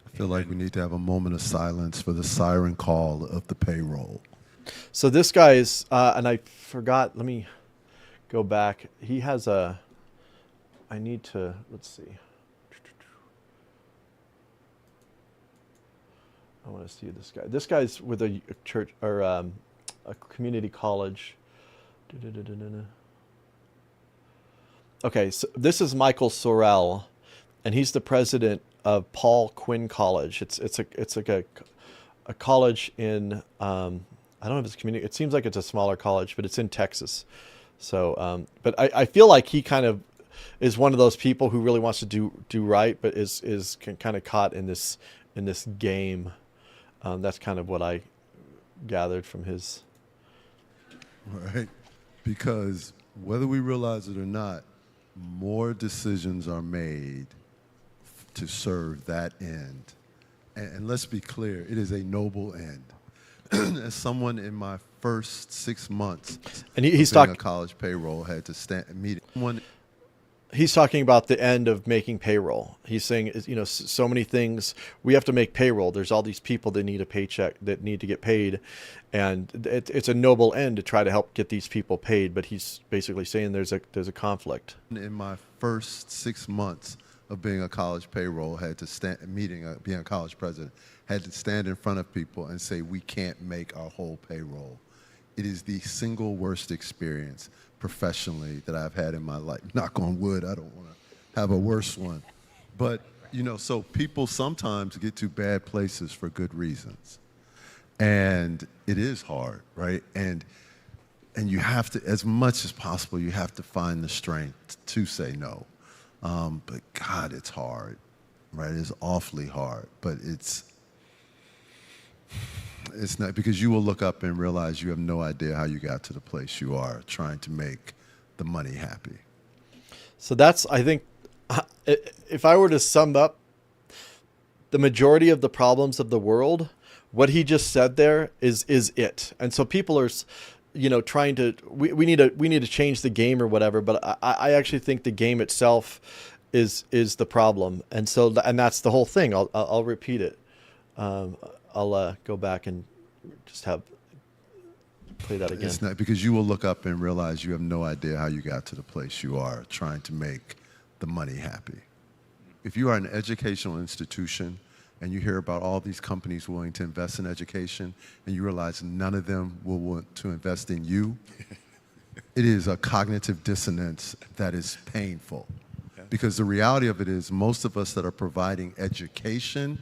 I feel like we need to have a moment of silence for the siren call of the payroll. So this guy is, and I forgot, let me go back. He has I need to, let's see. I want to see this guy. This guy's with a church or a community college. Okay, so this is Michael Sorrell, and he's the president of Paul Quinn College. It's like a college in I don't know if it's community. It seems like it's a smaller college, but it's in Texas. So, but I feel like he kind of is one of those people who really wants to do right, but is kind of caught in this game. That's kind of what I gathered from his. Right, because whether we realize it or not, more decisions are made to serve that end. And let's be clear, it is a noble end. As someone in my first 6 months and he's talking talking a college payroll had to stand meet one. He's talking about the end of making payroll. He's saying, so many things we have to make payroll. There's all these people that need a paycheck, that need to get paid, and it's a noble end to try to help get these people paid. But he's basically saying there's a conflict. In my first 6 months of being a college payroll, had to stand being a college president, had to stand in front of people and say we can't make our whole payroll. It is the single worst experience professionally that I've had in my life. Knock on wood, I don't want to have a worse one. But, so people sometimes get to bad places for good reasons. And it is hard, right? And you have to, as much as possible, you have to find the strength to say no. But God, it's hard, right? It's awfully hard, but it's not, because you will look up and realize you have no idea how you got to the place you are trying to make the money happy. So that's, I think, if I were to sum up the majority of the problems of the world, what he just said there is it. And so people are, trying to, we need to change the game or whatever, but I actually think the game itself is the problem. And so, and that's the whole thing. I'll repeat it. I'll go back and just play that again. It's not, because you will look up and realize you have no idea how you got to the place you are trying to make the money happy. If you are an educational institution and you hear about all these companies willing to invest in education and you realize none of them will want to invest in you, it is a cognitive dissonance that is painful. Because the reality of it is most of us that are providing education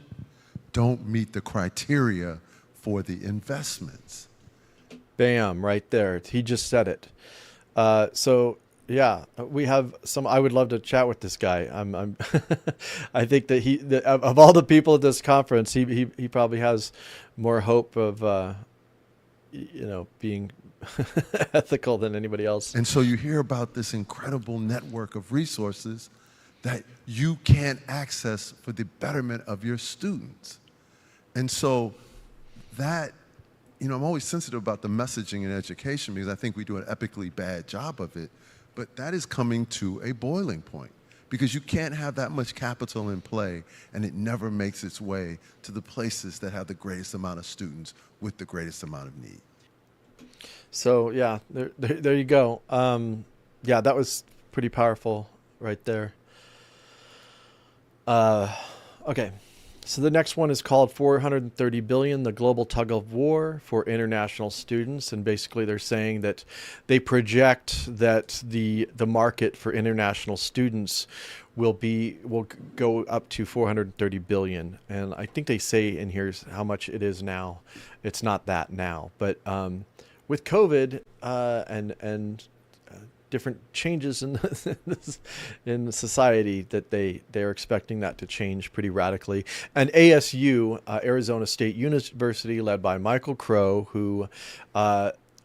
don't meet the criteria for the investments. Bam, right there. He just said it. So yeah, we have some. I would love to chat with this guy. I'm I think that of all the people at this conference, he probably has more hope of being ethical than anybody else. And so you hear about this incredible network of resources that you can't access for the betterment of your students. And so that, I'm always sensitive about the messaging in education because I think we do an epically bad job of it, but that is coming to a boiling point because you can't have that much capital in play and it never makes its way to the places that have the greatest amount of students with the greatest amount of need. So yeah, there you go. Yeah, that was pretty powerful right there. Okay. So the next one is called 430 billion, the global tug of war for international students. And basically they're saying that they project that the market for international students will go up to 430 billion. And I think they say in here how much it is now. It's not that now, but with COVID and different changes in society, that they're expecting that to change pretty radically. And ASU, Arizona State University, led by Michael Crow, who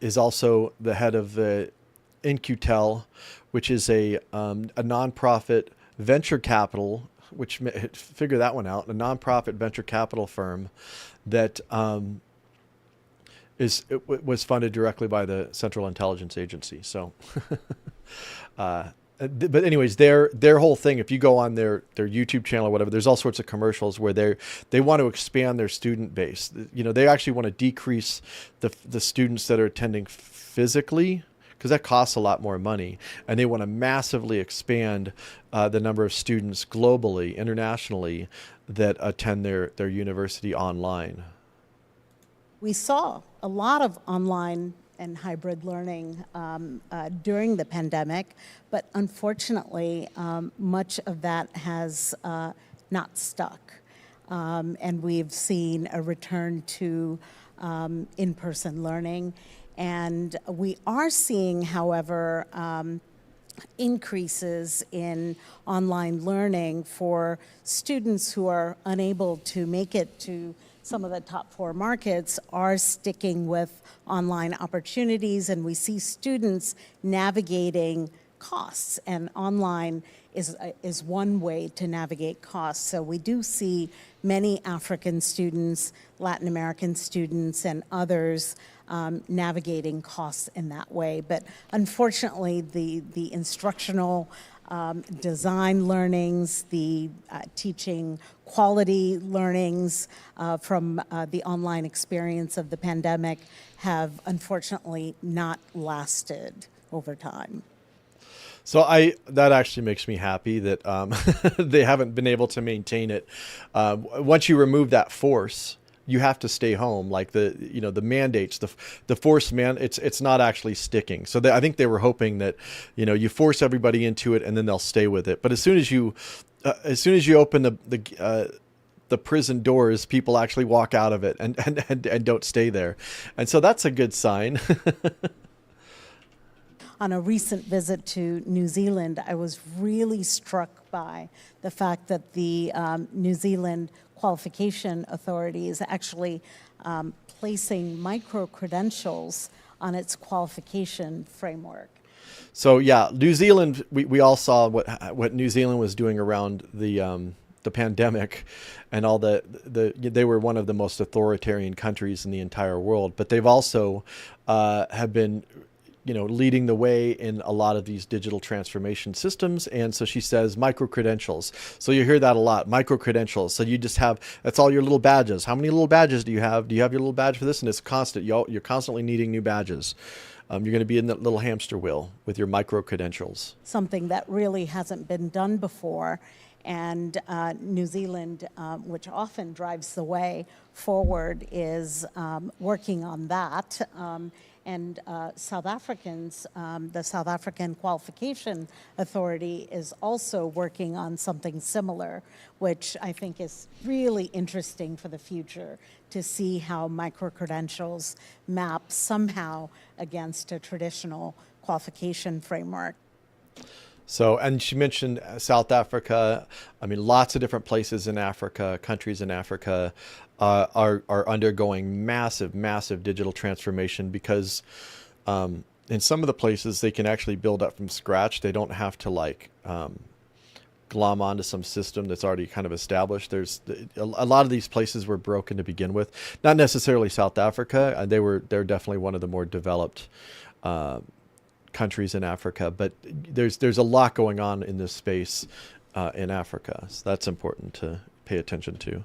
is also the head of the InQtel, which is a nonprofit venture capital, which figure that one out, a nonprofit venture capital firm that was funded directly by the Central Intelligence Agency. So, but anyways, their whole thing, if you go on their YouTube channel or whatever, there's all sorts of commercials where they want to expand their student base. You know, they actually want to decrease the students that are attending physically, because that costs a lot more money, and they want to massively expand the number of students globally, internationally, that attend their university online. We saw a lot of online and hybrid learning during the pandemic, but unfortunately, much of that has not stuck. And we've seen a return to in-person learning. And we are seeing, however, increases in online learning for students who are unable to make it to some of the top 4 markets, are sticking with online opportunities, and we see students navigating costs, and online is one way to navigate costs. So we do see many African students, Latin American students, and others navigating costs in that way. But unfortunately, the instructional design learnings, the teaching quality learnings from the online experience of the pandemic have unfortunately not lasted over time. So that actually makes me happy that they haven't been able to maintain it. Once you remove that force, you have to stay home. Like the mandates, the force it's not actually sticking. So I think they were hoping that, you force everybody into it and then they'll stay with it. But as soon as you open the prison doors, people actually walk out of it and don't stay there. And so that's a good sign. On a recent visit to New Zealand, I was really struck by the fact that the New Zealand qualification authority is actually placing micro-credentials on its qualification framework. So yeah, New Zealand, we all saw what New Zealand was doing around the pandemic, and all they were one of the most authoritarian countries in the entire world. But they've also have been leading the way in a lot of these digital transformation systems. And so she says micro-credentials. So you hear that a lot, micro-credentials. So you just that's all your little badges. How many little badges do you have? Do you have your little badge for this? And it's constant. You're constantly needing new badges. You're going to be in that little hamster wheel with your micro-credentials. Something that really hasn't been done before. And New Zealand, which often drives the way forward, is working on that. And South Africans, the South African Qualification Authority is also working on something similar, which I think is really interesting for the future, to see how micro-credentials map somehow against a traditional qualification framework. So, and she mentioned South Africa. I mean, lots of different places in Africa, countries in Africa, are undergoing massive digital transformation, because in some of the places they can actually build up from scratch. They don't have to glom onto some system that's already kind of established. There's a lot of these places were broken to begin with. Not necessarily South Africa. They're definitely one of the more developed countries in Africa, but there's a lot going on in this space in Africa. So that's important to pay attention to.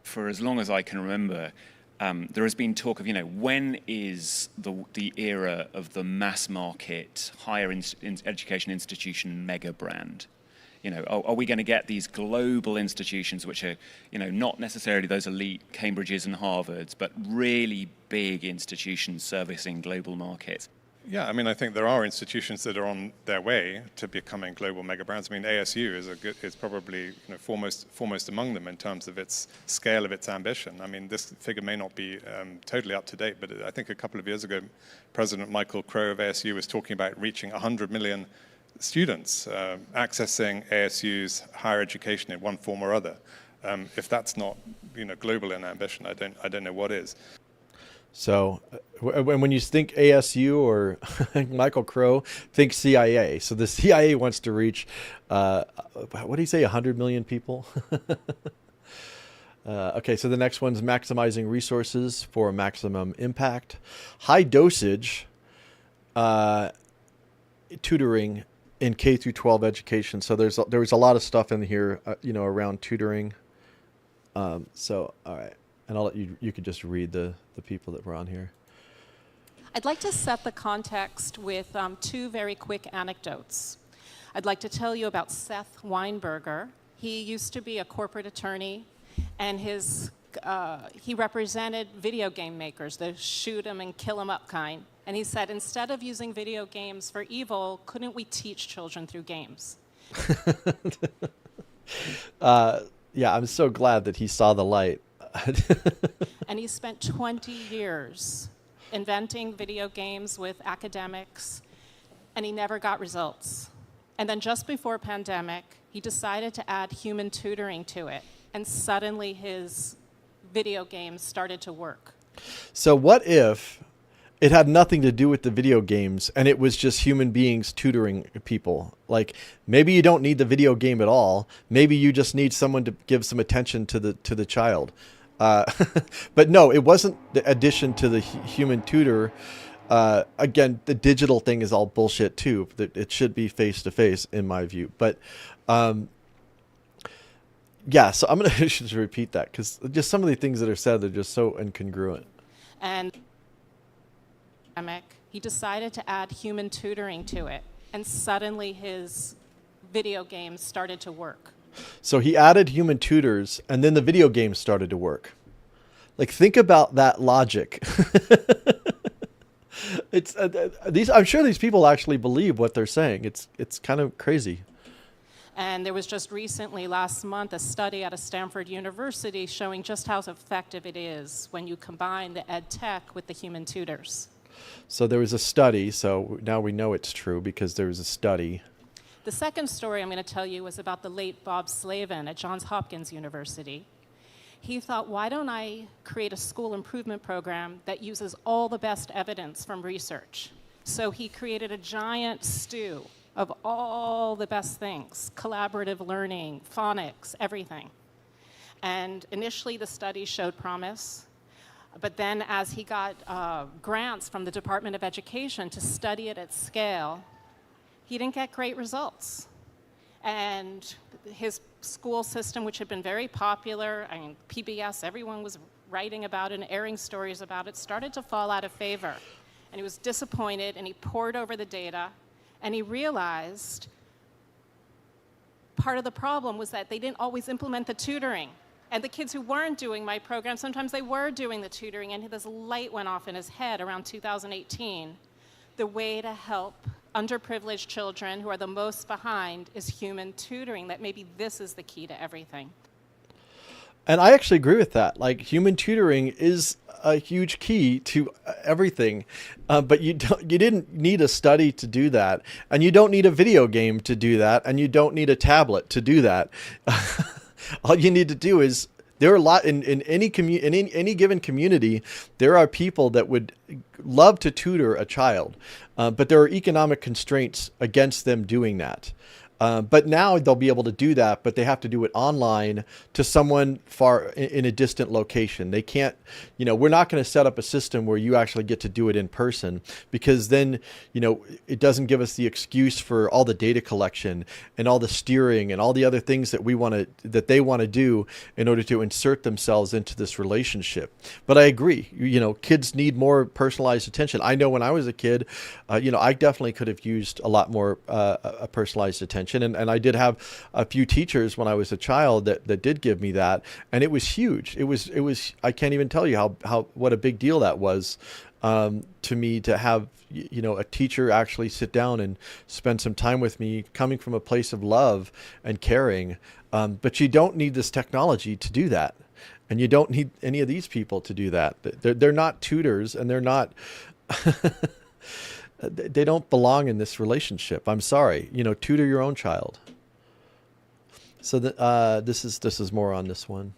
For as long as I can remember, there has been talk of, when is the era of the mass market higher education institution mega brand? Are we going to get these global institutions, which are, not necessarily those elite Cambridges and Harvards, but really big institutions servicing global markets? Yeah, I mean, I think there are institutions that are on their way to becoming global mega brands. I mean, ASU is probably foremost among them in terms of its scale of its ambition. I mean, this figure may not be totally up to date, but I think a couple of years ago, President Michael Crow of ASU was talking about reaching 100 million students accessing ASU's higher education in one form or other. If that's not global in ambition, I don't know what is. So when you think ASU or Michael Crow, think CIA. So the CIA wants to reach, what do you say, 100 million people? Okay, so the next one's maximizing resources for maximum impact. High dosage tutoring in K through 12 education. So there was a lot of stuff in here, around tutoring. So, all right. And I'll let you could just read the people that were on here. I'd like to set the context with two very quick anecdotes. I'd like to tell you about Seth Weinberger. He used to be a corporate attorney, and he represented video game makers, the shoot 'em and kill 'em up kind. And he said, instead of using video games for evil, couldn't we teach children through games? Yeah, I'm so glad that he saw the light. And he spent 20 years inventing video games with academics, and he never got results. And then just before pandemic, he decided to add human tutoring to it, and suddenly his video games started to work. So what if it had nothing to do with the video games and it was just human beings tutoring people? Like, maybe you don't need the video game at all. Maybe you just need someone to give some attention to the child. But no, it wasn't the addition to the human tutor. Again, the digital thing is all bullshit too. It should be face-to-face in my view. But yeah, so I'm going to just repeat that because just some of the things that are said, they're just so incongruent. And he decided to add human tutoring to it, and suddenly his video games started to work. So he added human tutors, and then the video games started to work. Like, think about that logic. It's I'm sure these people actually believe what they're saying. It's kind of crazy. And there was just recently, last month, a study out of Stanford University showing just how effective it is when you combine the ed tech with the human tutors. So there was a study, so now we know it's true because there was a study. The second story I'm going to tell you was about the late Bob Slavin at Johns Hopkins University. He thought, why don't I create a school improvement program that uses all the best evidence from research? So he created a giant stew of all the best things, collaborative learning, phonics, everything. And initially the study showed promise, but then as he got grants from the Department of Education to study it at scale, he didn't get great results. And his school system, which had been very popular, I mean, PBS, everyone was writing about it and airing stories about it, started to fall out of favor. And he was disappointed, and he pored over the data, and he realized part of the problem was that they didn't always implement the tutoring. And the kids who weren't doing my program, sometimes they were doing the tutoring, and this light went off in his head around 2018. The way to help underprivileged children who are the most behind is human tutoring, that maybe this is the key to everything. And I actually agree with that. Like, human tutoring is a huge key to everything, but you didn't need a study to do that, and you don't need a video game to do that, and you don't need a tablet to do that. All you need to do is, there are a lot in any given community, there are people that would love to tutor a child, but there are economic constraints against them doing that. But now they'll be able to do that, but they have to do it online to someone far in a distant location. They can't, we're not going to set up a system where you actually get to do it in person, because then, it doesn't give us the excuse for all the data collection and all the steering and all the other things that they want to do in order to insert themselves into this relationship. But I agree, kids need more personalized attention. I know when I was a kid, I definitely could have used a lot more personalized attention. mention, and I did have a few teachers when I was a child that did give me that, and it was huge. It was I can't even tell you how what a big deal that was to me, to have a teacher actually sit down and spend some time with me, coming from a place of love and caring. But you don't need this technology to do that. And you don't need any of these people to do that. They're not tutors, and they're not, they don't belong in this relationship. I'm sorry, tutor your own child. So this is more on this one.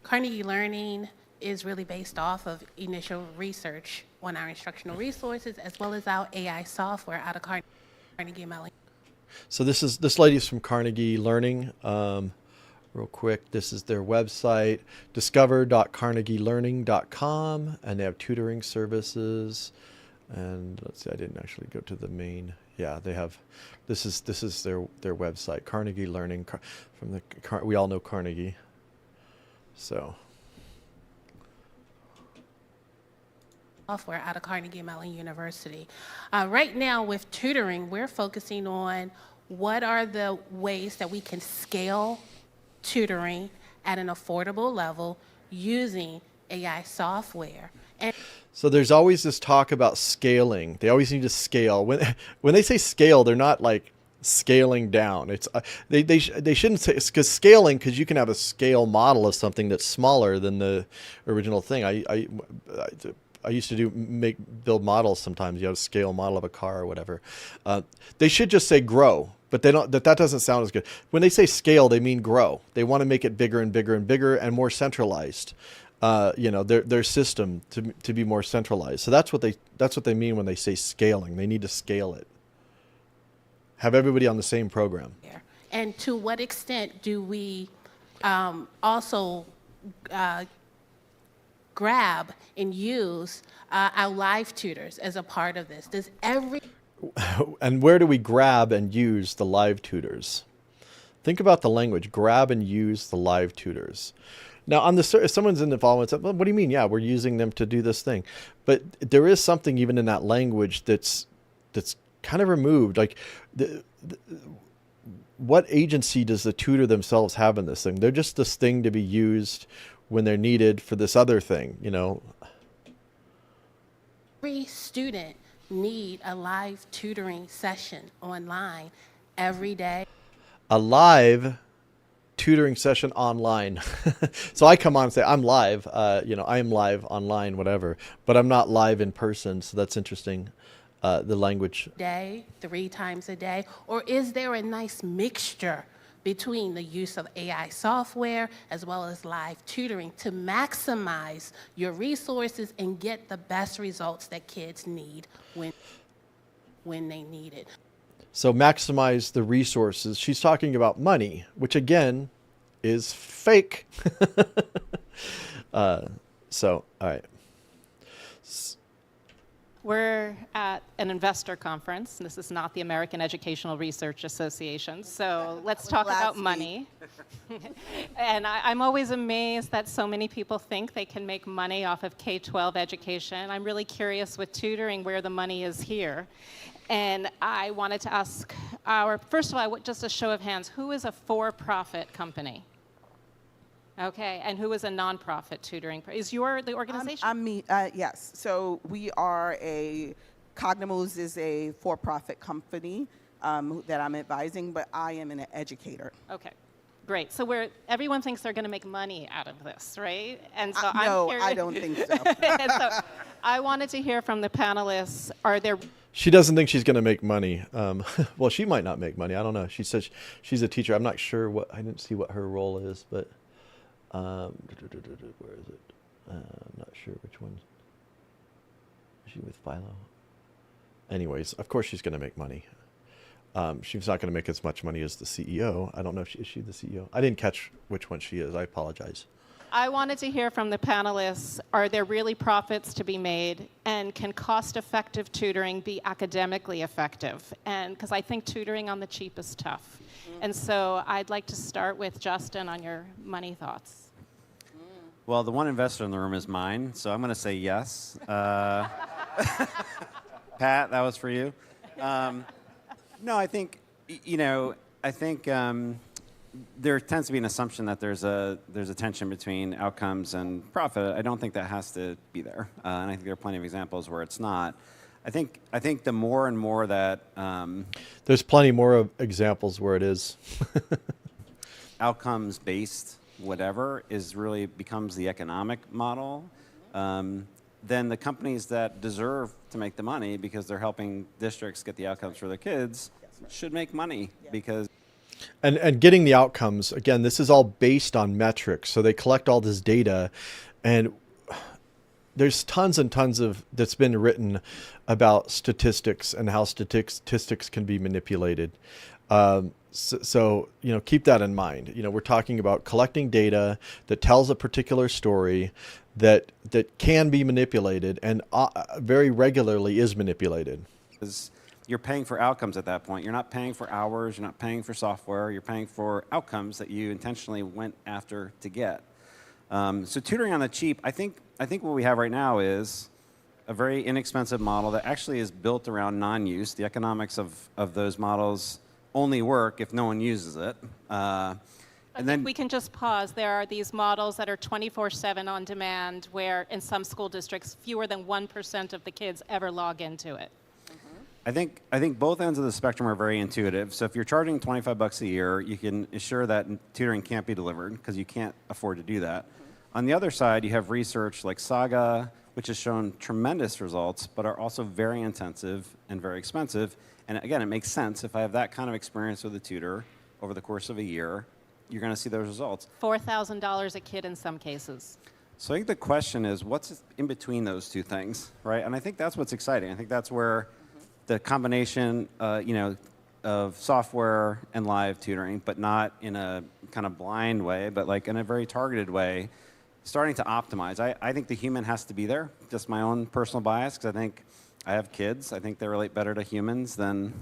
Carnegie Learning is really based off of initial research on our instructional resources as well as our AI software out of Carnegie Mellon. So this lady is from Carnegie Learning. Real quick, this is their website, discover.carnegielearning.com, and they have tutoring services. And let's see, I didn't actually go to the main. Yeah, they have. This is their website, Carnegie Learning. We all know Carnegie. So. Software out of Carnegie Mellon University. Right now with tutoring, we're focusing on what are the ways that we can scale tutoring at an affordable level using AI software. And so there's always this talk about scaling. They always need to scale. When they say scale, they're not like scaling down. It's they shouldn't say, because scaling, because you can have a scale model of something that's smaller than the original thing. I used to build models sometimes. You have a scale model of a car or whatever. They should just say grow, but they don't. That doesn't sound as good. When they say scale, they mean grow. They want to make it bigger and bigger and bigger and more centralized. Their system to be more centralized. So that's what they mean when they say scaling. They need to scale it. Have everybody on the same program. And to what extent do we also grab and use our live tutors as a part of this? Does every And where do we grab and use the live tutors? Think about the language. Grab and use the live tutors. Now, if someone's involved, well, what do you mean? Yeah, we're using them to do this thing. But there is something even in that language that's kind of removed. Like, what agency does the tutor themselves have in this thing? They're just this thing to be used when they're needed for this other thing, Every student need a live tutoring session online every day. A live tutoring session online. So I come on and say, I'm live, I am live online, whatever, but I'm not live in person. So that's interesting. The language. Day, 3 times a day, or is there a nice mixture between the use of AI software as well as live tutoring to maximize your resources and get the best results that kids need when they need it? So maximize the resources. She's talking about money, which again is fake. All right. We're at an investor conference. This is not the American Educational Research Association, so let's talk about money. And I'm always amazed that so many people think they can make money off of K-12 education. I'm really curious with tutoring where the money is here. And I wanted to ask first of all, just a show of hands, who is a for-profit company? Okay, and who is a nonprofit tutoring? Is the organization? I'm me, yes. So we are Cognimus is a for-profit company that I'm advising, but I am an educator. Okay, great. So everyone thinks they're going to make money out of this, right? And so no, I don't think so. And so I wanted to hear from the panelists, She doesn't think she's going to make money. Well, she might not make money. I don't know. She says she's a teacher. I'm not sure I didn't see what her role is, but where is it? I'm not sure which one. Is she with Philo? Anyways, of course she's going to make money. She's not going to make as much money as the CEO. I don't know is she the CEO? I didn't catch which one she is. I apologize. I wanted to hear from the panelists, are there really profits to be made? And can cost-effective tutoring be academically effective? And because I think tutoring on the cheap is tough. And so I'd like to start with Justin on your money thoughts. Well, the one investor in the room is mine, so I'm going to say yes. Pat, that was for you. No, I think, there tends to be an assumption that there's a tension between outcomes and profit. I don't think that has to be there, and I think there are plenty of examples where it's not. I think the more and more that there's plenty more of examples where it is. outcomes based whatever is really becomes the economic model, then the companies that deserve to make the money because they're helping districts get the outcomes for their kids should make money because. And getting the outcomes, again, this is all based on metrics. So they collect all this data, and there's tons and tons of that's been written about statistics and how statistics can be manipulated. So keep that in mind. We're talking about collecting data that tells a particular story that can be manipulated and very regularly is manipulated. You're paying for outcomes at that point. You're not paying for hours. You're not paying for software. You're paying for outcomes that you intentionally went after to get. So tutoring on the cheap, I think what we have right now is a very inexpensive model that actually is built around non-use. The economics of those models only work if no one uses it. I think we can just pause. There are these models that are 24/7 on demand where in some school districts, fewer than 1% of the kids ever log into it. I think both ends of the spectrum are very intuitive. So if you're charging $25 a year, you can assure that tutoring can't be delivered because you can't afford to do that. On the other side, you have research like Saga, which has shown tremendous results, but are also very intensive and very expensive. And again, it makes sense. If I have that kind of experience with a tutor over the course of a year, you're going to see those results. $4,000 a kid in some cases. So I think the question is, what's in between those two things, right? And I think that's what's exciting. I think that's where the combination, of software and live tutoring, but not in a kind of blind way, but like in a very targeted way, starting to optimize. I think the human has to be there, just my own personal bias, because I think I have kids. I think they relate better to humans than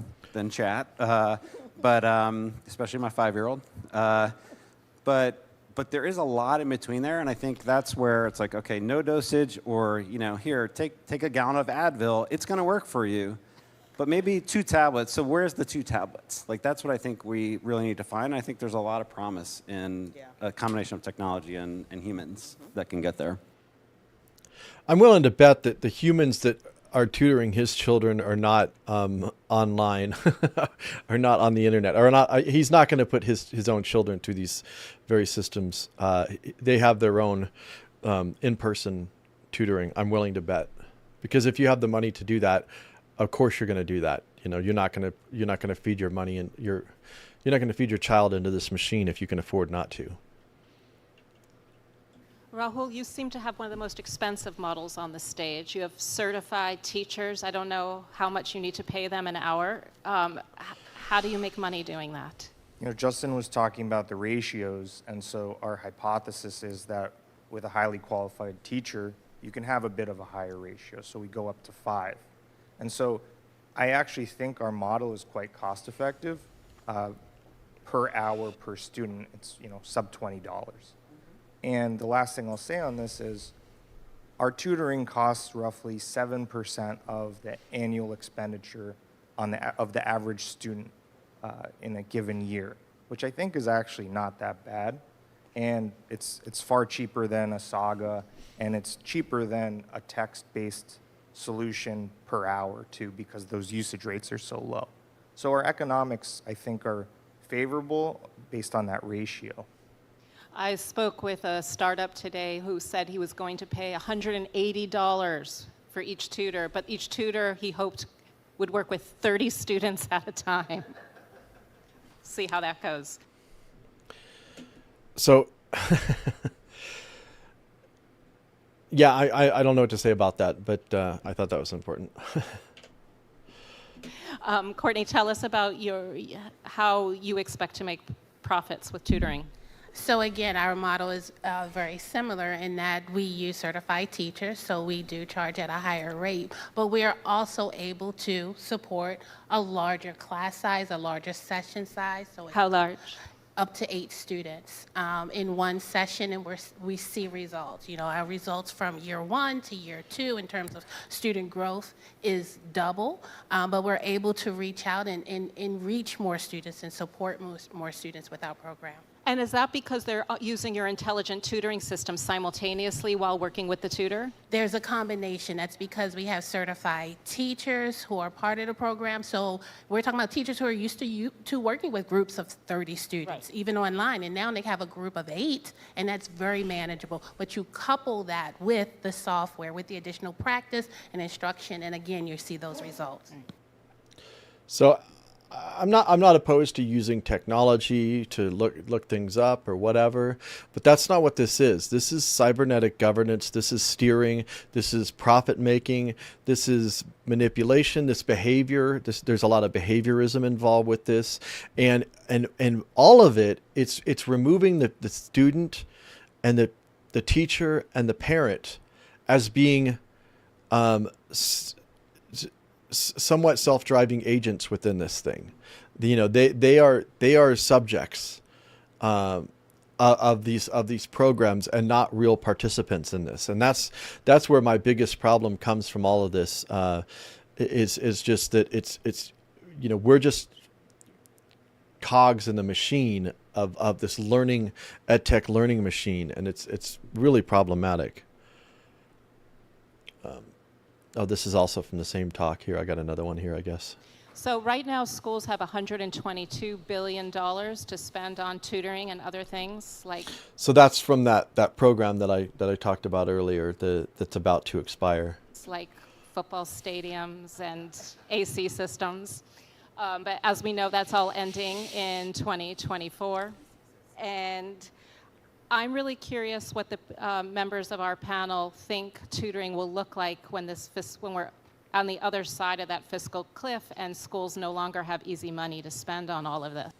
chat, but especially my 5-year-old. But there is a lot in between there, and I think that's where it's like, okay, no dosage, or here, take a gallon of Advil. It's going to work for you. But maybe 2 tablets. So where's the 2 tablets? Like that's what I think we really need to find. I think there's a lot of promise in a combination of technology and humans that can get there. I'm willing to bet that the humans that are tutoring his children are not online, are not on the internet, or not. He's not going to put his own children through these very systems. They have their own in-person tutoring. I'm willing to bet, because if you have the money to do that, of course you're going to do that. You're not going to feed your money and you're not going to feed your child into this machine if you can afford not to. Rahul, you seem to have one of the most expensive models on the stage. You have certified teachers. I don't know how much you need to pay them an hour. How do you make money doing that? Justin was talking about the ratios, and so our hypothesis is that with a highly qualified teacher, you can have a bit of a higher ratio. So we go up to 5. And so I actually think our model is quite cost effective. Per hour per student, it's sub $20. And the last thing I'll say on this is our tutoring costs roughly 7% of the annual expenditure of the average student in a given year, which I think is actually not that bad. And it's far cheaper than a Saga, and it's cheaper than a text-based solution per hour too, because those usage rates are so low. So our economics, I think, are favorable based on that ratio. I spoke with a startup today who said he was going to pay $180 for each tutor, but each tutor he hoped would work with 30 students at a time. See how that goes. So yeah, I don't know what to say about that, but I thought that was important. Courtney, tell us about how you expect to make profits with tutoring. So again, our model is very similar in that we use certified teachers, so we do charge at a higher rate, but we are also able to support a larger class size, a larger session size. So how large? up to 8 students in one session, and we see results. Our results from year 1 to year 2 in terms of student growth is double, but we're able to reach out and reach more students and support more students with our program. And is that because they're using your intelligent tutoring system simultaneously while working with the tutor? There's a combination. That's because we have certified teachers who are part of the program. So we're talking about teachers who are used to working with groups of 30 students, even online. And now they have a group of 8, and that's very manageable. But you couple that with the software, with the additional practice and instruction, and again, you see those results. So I'm not opposed to using technology to look things up or whatever, but that's not what this is. This is cybernetic governance. This is steering. This is profit making. This is manipulation. This behavior. There's a lot of behaviorism involved with this, and all of it. It's removing the student, and the teacher and the parent as being somewhat self-driving agents within this thing. They are subjects of these programs and not real participants in this. And that's where my biggest problem comes from all of this, is just that it's we're just cogs in the machine of this edtech learning machine, and it's really problematic. Oh, this is also from the same talk here. I got another one here, I guess. So right now, schools have $122 billion to spend on tutoring and other things like. So that's from that program that I talked about earlier that's about to expire. It's like football stadiums and AC systems. But as we know, that's all ending in 2024. And I'm really curious what the members of our panel think tutoring will look like when we're on the other side of that fiscal cliff and schools no longer have easy money to spend on all of this.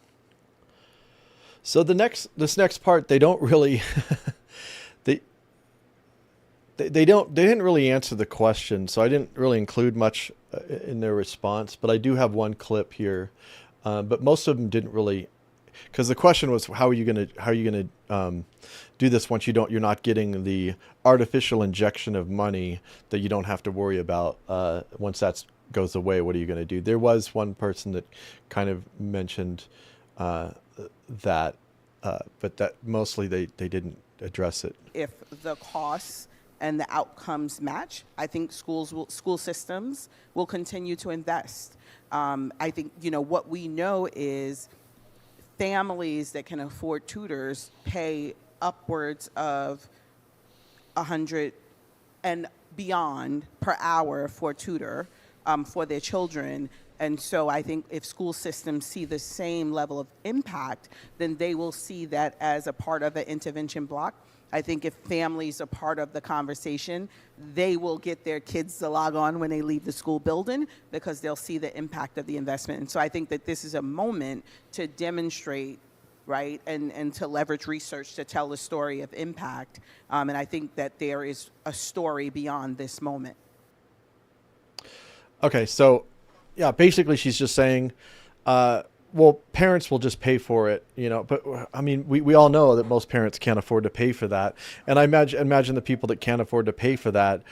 So this next part, they don't really they didn't really answer the question, so I didn't really include much in their response. But I do have one clip here, but most of them didn't really. Because the question was, how are you gonna do this once you're not getting the artificial injection of money that you don't have to worry about once that goes away? What are you going to do? There was one person that kind of mentioned that, but that mostly they didn't address it. If the costs and the outcomes match, I think school systems will continue to invest. I think what we know is families that can afford tutors pay upwards of $100 and beyond per hour for tutor for their children. And so I think if school systems see the same level of impact, then they will see that as a part of an intervention block. I think if families are part of the conversation, they will get their kids to log on when they leave the school building because they'll see the impact of the investment. And so I think that this is a moment to demonstrate, right, and to leverage research to tell the story of impact. And I think that there is a story beyond this moment. Okay, so yeah, basically she's just saying, well, parents will just pay for it, but I mean, we all know that most parents can't afford to pay for that. And I imagine the people that can't afford to pay for that,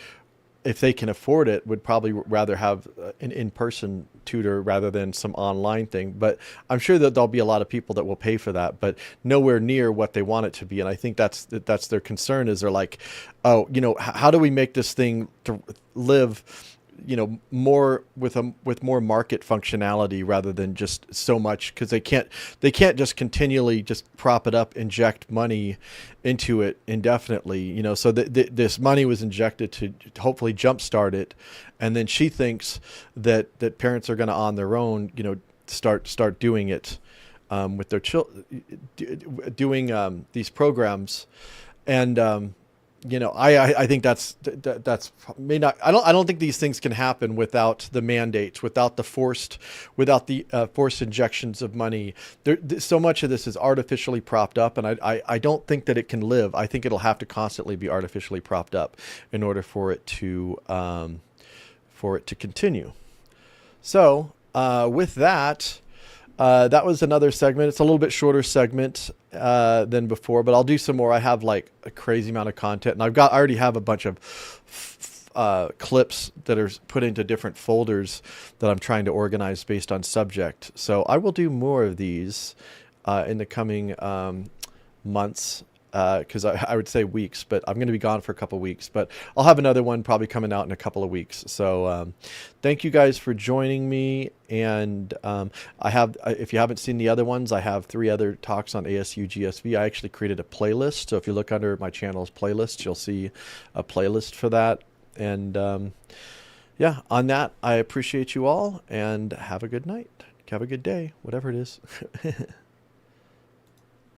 if they can afford it, would probably rather have an in-person tutor rather than some online thing. But I'm sure that there'll be a lot of people that will pay for that, but nowhere near what they want it to be. And I think that's their concern, is they're like, oh, how do we make this thing to live more with more market functionality rather than just so much, because they can't just continually just prop it up, inject money into it indefinitely, so this money was injected to hopefully jumpstart it. And then she thinks that parents are going to on their own, start doing it with their doing these programs. And I think that's may not. I don't think these things can happen without the mandates, without the forced injections of money. So much of this is artificially propped up, and I don't think that it can live. I think it'll have to constantly be artificially propped up in order for it to continue. So with that, That was another segment. It's a little bit shorter segment than before, but I'll do some more. I have like a crazy amount of content, and I already have a bunch of clips that are put into different folders that I'm trying to organize based on subject. So I will do more of these in the coming months. Because I would say weeks, but I'm going to be gone for a couple weeks. But I'll have another one probably coming out in a couple of weeks. So thank you guys for joining me. And if you haven't seen the other ones, I have 3 other talks on ASU+GSV. I actually created a playlist. So if you look under my channel's playlist, you'll see a playlist for that. And yeah, on that, I appreciate you all and have a good night. Have a good day, whatever it is.